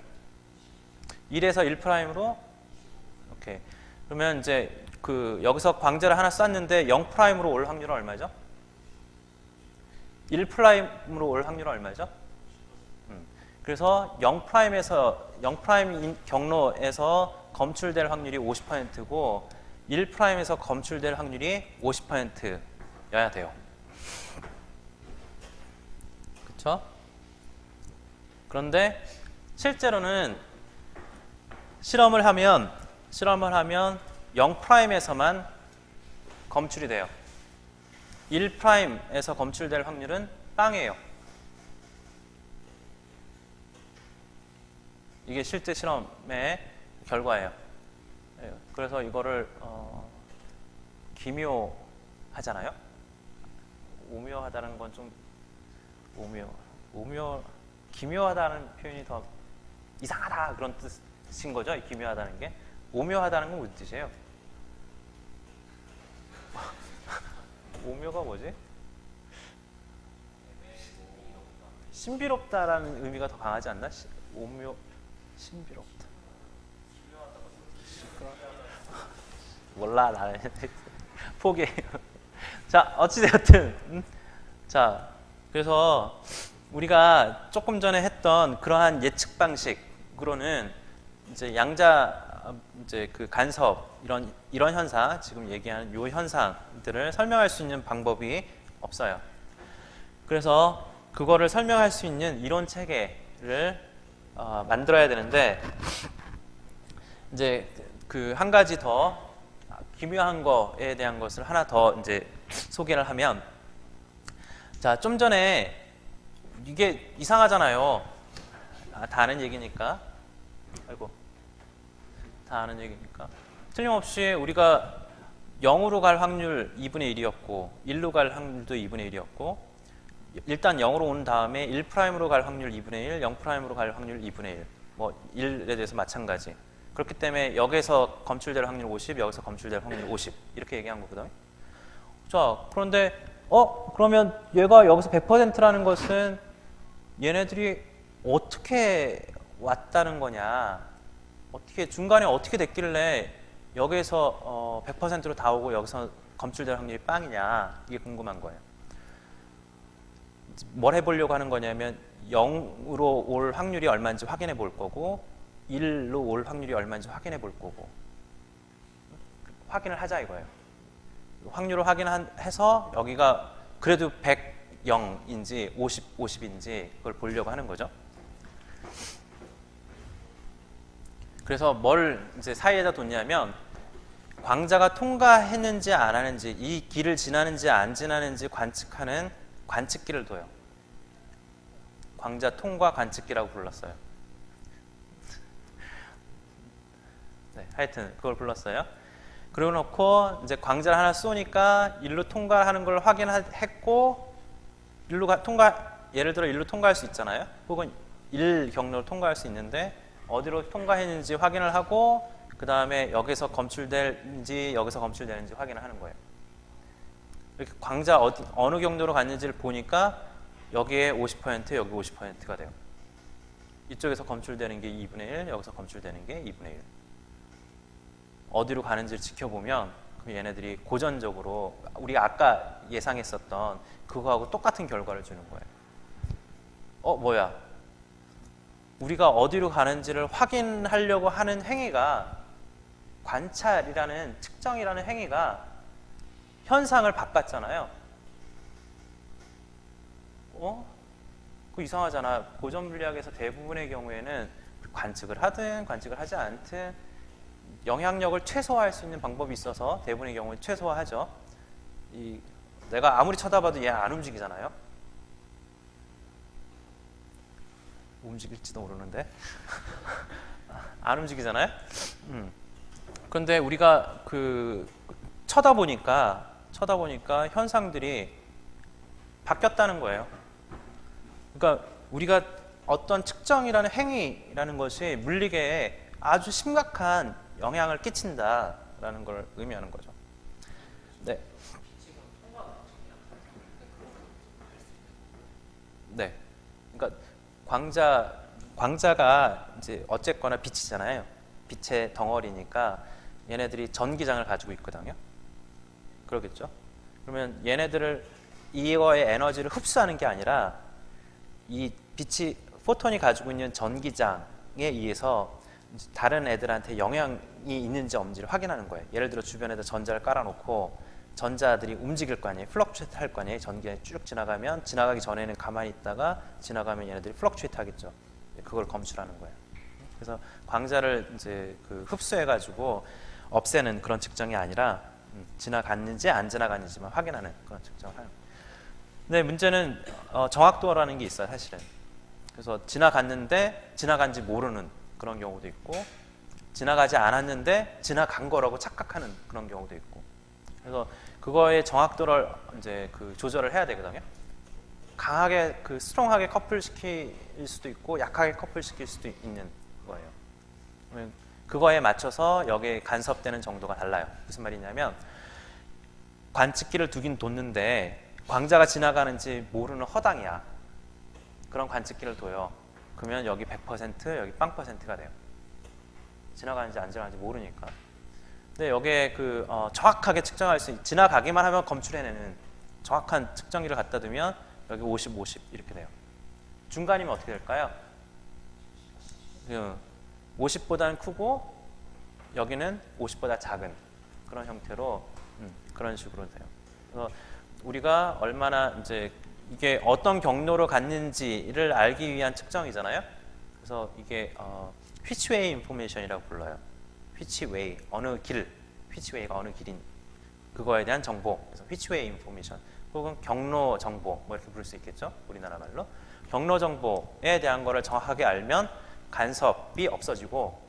[SPEAKER 1] 1에서 1'으로 이렇게. 그러면 이제 여기서 광자를 하나 쐈는데 0'으로 올 확률은 얼마죠? 1'으로 올 확률은 얼마죠? 그래서 0'에서 경로에서 검출될 확률이 50%고 1'에서 검출될 확률이 50%여야 돼요. 그렇죠? 그런데 실제로는 실험을 하면 0'에서만 검출이 돼요. 1'에서 검출될 확률은 빵이에요. 이게 실제 실험의 결과예요. 그래서 이거를 기묘하잖아요. 오묘하다는 건 좀 기묘하다는 표현이 더 이상하다 그런 뜻인 거죠. 기묘하다는 게. 오묘하다는 건 무슨 뜻이에요? 오묘가 뭐지? 신비롭다라는 의미가 더 강하지 않나? 오묘, 신비롭다. 몰라 나는 포기해요. 자 어찌되었든 자 그래서 우리가 조금 전에 했던 그러한 예측 방식으로는 이제 양자 이제 그 간섭 이런 현상 지금 얘기하는 요 현상들을 설명할 수 있는 방법이 없어요. 그래서 그거를 설명할 수 있는 이론 체계를 만들어야 되는데 이제 그 한 가지 더 기묘한 거에 대한 것을 하나 더 이제 소개를 하면 자 좀 전에 이게 이상하잖아요. 다 아는 얘기니까 아이고 다 아는 얘기니까 틀림없이 우리가 0으로 갈 확률 2분의 1이었고 1로 갈 확률도 2분의 1이었고 일단 0으로 온 다음에 1'으로 갈 확률 2분의 1, 0'으로 갈 확률 2분의 1 뭐 1에 대해서 마찬가지. 그렇기 때문에 여기서 검출될 확률 50, 여기서 검출될 확률 50 이렇게 얘기한 거거든요. 자 그런데 그러면 얘가 여기서 100%라는 것은 얘네들이 어떻게 왔다는 거냐, 어떻게 중간에 어떻게 됐길래 여기에서 100%로 다 오고 여기서 검출될 확률이 빵이냐 이게 궁금한 거예요. 뭘 해보려고 하는 거냐면 0으로 올 확률이 얼마인지 확인해 볼 거고 1로 올 확률이 얼마인지 확인해 볼 거고 확인을 하자 이거예요. 확률을 확인해서 여기가 그래도 100, 0인지 50, 50인지 그걸 보려고 하는 거죠. 그래서 뭘 이제 사이에다 뒀냐면 광자가 통과했는지 안 하는지 이 길을 지나는지 안 지나는지 관측하는 관측기를 둬요. 광자 통과 관측기라고 불렀어요. 네, 하여튼 그걸 불렀어요. 그리고 놓고 이제 광자를 하나 쏘니까 일로 통과하는 걸 확인했고 예를 들어 일로 통과할 수 있잖아요. 혹은 1경로를 통과할 수 있는데 어디로 통과했는지 확인을 하고 그 다음에 여기서 검출되는지 여기서 검출되는지 확인을 하는 거예요. 이렇게 광자 어느 경로로 갔는지를 보니까 여기에 50% 여기 50%가 돼요. 이쪽에서 검출되는 게 2분의 1 여기서 검출되는 게 2분의 1 어디로 가는지를 지켜보면 그럼 얘네들이 고전적으로 우리가 아까 예상했었던 그거하고 똑같은 결과를 주는 거예요. 뭐야? 우리가 어디로 가는지를 확인하려고 하는 행위가 관찰이라는 측정이라는 행위가 현상을 바꿨잖아요. 그거 이상하잖아. 고전 물리학에서 대부분의 경우에는 관측을 하든 관측을 하지 않든 영향력을 최소화할 수 있는 방법이 있어서 대부분의 경우에 최소화하죠. 내가 아무리 쳐다봐도 얘 안 움직이잖아요. 움직일지도 모르는데 안 움직이잖아요. 그런데 우리가 쳐다보니까 현상들이 바뀌었다는 거예요. 그러니까 우리가 어떤 측정이라는 행위라는 것이 물리계에 아주 심각한 영향을 끼친다라는 걸 의미하는 거죠. 네. 네. 그러니까 광자가 이제 어쨌거나 빛이잖아요. 빛의 덩어리니까 얘네들이 전기장을 가지고 있거든요. 그러겠죠. 그러면 얘네들을 이거의 에너지를 흡수하는 게 아니라 이 빛이 포톤이 가지고 있는 전기장에 의해서 다른 애들한테 영향이 있는지 없는지를 확인하는 거예요. 예를 들어 주변에다 전자를 깔아놓고 전자들이 움직일 거 아니에요. 플럭추에이트 할 거 아니에요. 전기가 쭉 지나가면 지나가기 전에는 가만히 있다가 지나가면 얘네들이 플럭추에이트 하겠죠. 그걸 검출하는 거예요. 그래서 광자를 이제 그 흡수해가지고 없애는 그런 측정이 아니라 지나갔는지 안 지나갔는지만 확인하는 그런 측정을 하는 거예요. 근데 문제는 정확도라는 게 있어요, 사실은. 그래서 지나갔는데 지나간지 모르는 그런 경우도 있고, 지나가지 않았는데 지나간 거라고 착각하는 그런 경우도 있고. 그래서 그거의 정확도를 이제 그 조절을 해야 되거든요. 강하게 그 스트롱하게 커플 시킬 수도 있고 약하게 커플 시킬 수도 있는 거예요. 그거에 맞춰서 여기에 간섭되는 정도가 달라요. 무슨 말이냐면 관측기를 두긴 뒀는데 광자가 지나가는지 모르는 허당이야. 그런 관측기를 둬요. 그러면 여기 100% 여기 0%가 돼요. 지나가는지 안 지나가는지 모르니까. 근데 여기에 그 정확하게 측정할 수 지나가기만 하면 검출해내는 정확한 측정기를 갖다 두면 여기 50, 50 이렇게 돼요. 중간이면 어떻게 될까요? 50보다는 크고 여기는 50보다 작은 그런 형태로 그런 식으로 돼요. 그래서 우리가 얼마나 이제 이게 어떤 경로로 갔는지를 알기 위한 측정이잖아요. 그래서 이게 which way information이라고 불러요. which way 어느 길, which way가 어느 길인 그거에 대한 정보. 그래서 which way information 혹은 경로 정보 뭐 이렇게 부를 수 있겠죠. 우리나라 말로 경로 정보에 대한 거를 정확하게 알면 간섭이 없어지고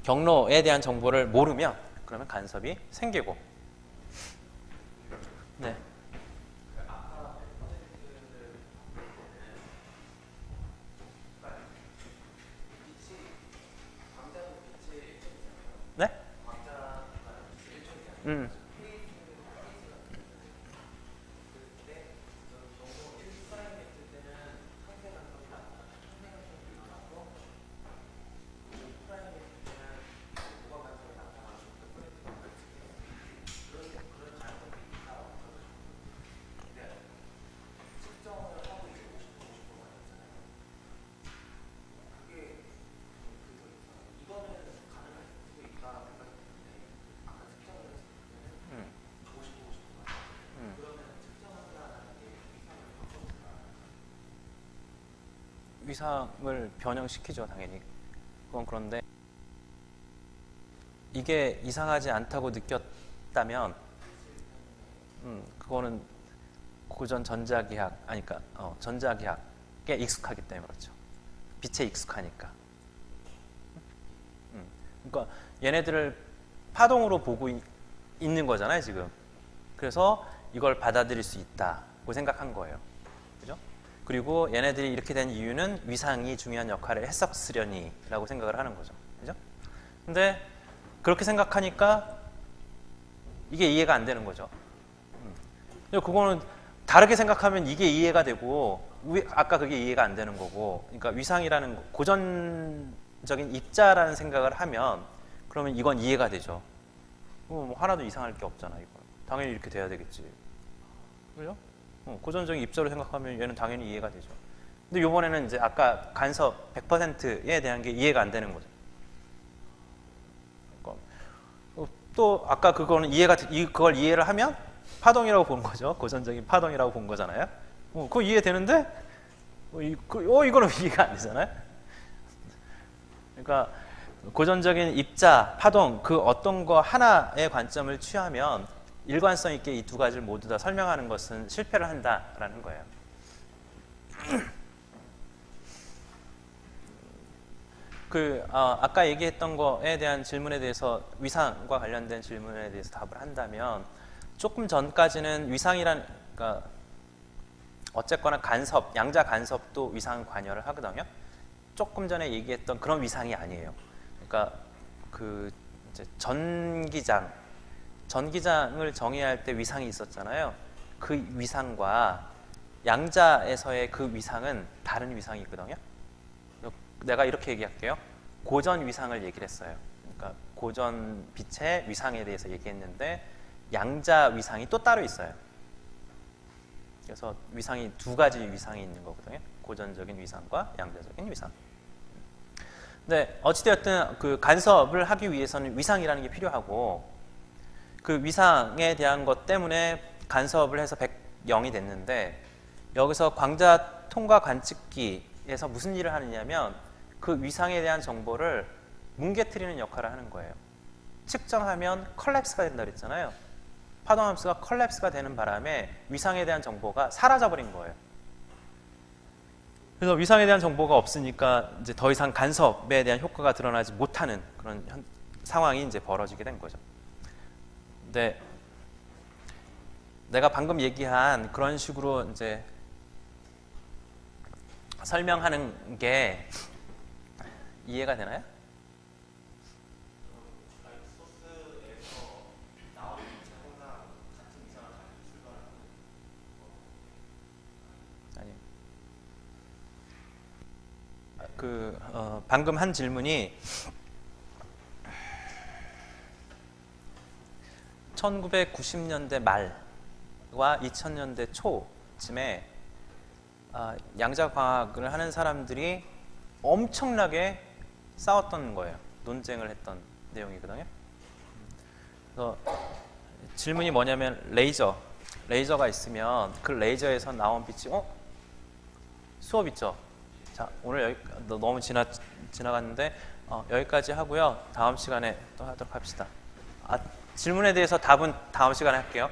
[SPEAKER 1] 경로에 대한 정보를 모르면 그러면 간섭이 생기고. 네. 네? 위상을 변형시키죠, 당연히. 그건 그런데 이게 이상하지 않다고 느꼈다면 그거는 고전 전자기학 그러니까 전자기학에 익숙하기 때문에 그렇죠. 빛에 익숙하니까. 그러니까 얘네들을 파동으로 보고 있는 거잖아요, 지금. 그래서 이걸 받아들일 수 있다고 생각한 거예요. 그죠? 그리고 얘네들이 이렇게 된 이유는 위상이 중요한 역할을 했었으려니라고 생각을 하는 거죠. 그죠? 근데 그렇게 생각하니까 이게 이해가 안 되는 거죠. 근데 그거는 다르게 생각하면 이게 이해가 되고 아까 그게 이해가 안 되는 거고. 그러니까 위상이라는 고전적인 입자라는 생각을 하면 그러면 이건 이해가 되죠. 뭐 하나도 이상할 게 없잖아, 이거. 당연히 이렇게 돼야 되겠지. 그죠? 고전적인 입자로 생각하면 얘는 당연히 이해가 되죠. 근데 이번에는 이제 아까 간섭 100%에 대한 게 이해가 안 되는 거죠. 그러니까 또 아까 그거는 그걸 이해를 하면 파동이라고 본 거죠. 고전적인 파동이라고 본 거잖아요. 그거 이해되는데 이거는 이해가 안 되잖아요. 그러니까 고전적인 입자, 파동 그 어떤 거 하나의 관점을 취하면 일관성 있게 이 두 가지를 모두 다 설명하는 것은 실패를 한다라는 거예요. 아까 얘기했던 거에 대한 질문에 대해서 위상과 관련된 질문에 대해서 답을 한다면 조금 전까지는 그러니까 어쨌거나 간섭, 양자 간섭도 위상 관여를 하거든요. 조금 전에 얘기했던 그런 위상이 아니에요. 그러니까 이제 전기장을 정의할 때 위상이 있었잖아요. 그 위상과 양자에서의 그 위상은 다른 위상이 있거든요. 내가 이렇게 얘기할게요. 고전 위상을 얘기를 했어요. 그러니까 고전 빛의 위상에 대해서 얘기했는데 양자 위상이 또 따로 있어요. 그래서 위상이 두 가지 위상이 있는 거거든요. 고전적인 위상과 양자적인 위상. 근데 어찌되었든 그 간섭을 하기 위해서는 위상이라는 게 필요하고 그 위상에 대한 것 때문에 간섭을 해서 백영이 됐는데 여기서 광자 통과 관측기에서 무슨 일을 하느냐면 그 위상에 대한 정보를 뭉개뜨리는 역할을 하는 거예요. 측정하면 컬랩스가 된다 그랬잖아요. 파동함수가 컬랩스가 되는 바람에 위상에 대한 정보가 사라져버린 거예요. 그래서 위상에 대한 정보가 없으니까 이제 더 이상 간섭에 대한 효과가 드러나지 못하는 그런 상황이 이제 벌어지게 된 거죠. 근데 내가 방금 얘기한 그런 식으로 이제 설명하는 게 이해가 되나요? 아니. 방금 한 질문이 1990년대 말과 2000년대 초쯤에 양자과학을 하는 사람들이 엄청나게 싸웠던 거예요. 논쟁을 했던 내용이거든요. 그래서 질문이 뭐냐면 레이저가 있으면 그 레이저에서 나온 빛이 수업 있죠? 자, 오늘 여기 너무 지나갔는데 여기까지 하고요. 다음 시간에 또 하도록 합시다. 질문에 대해서 답은 다음 시간에 할게요.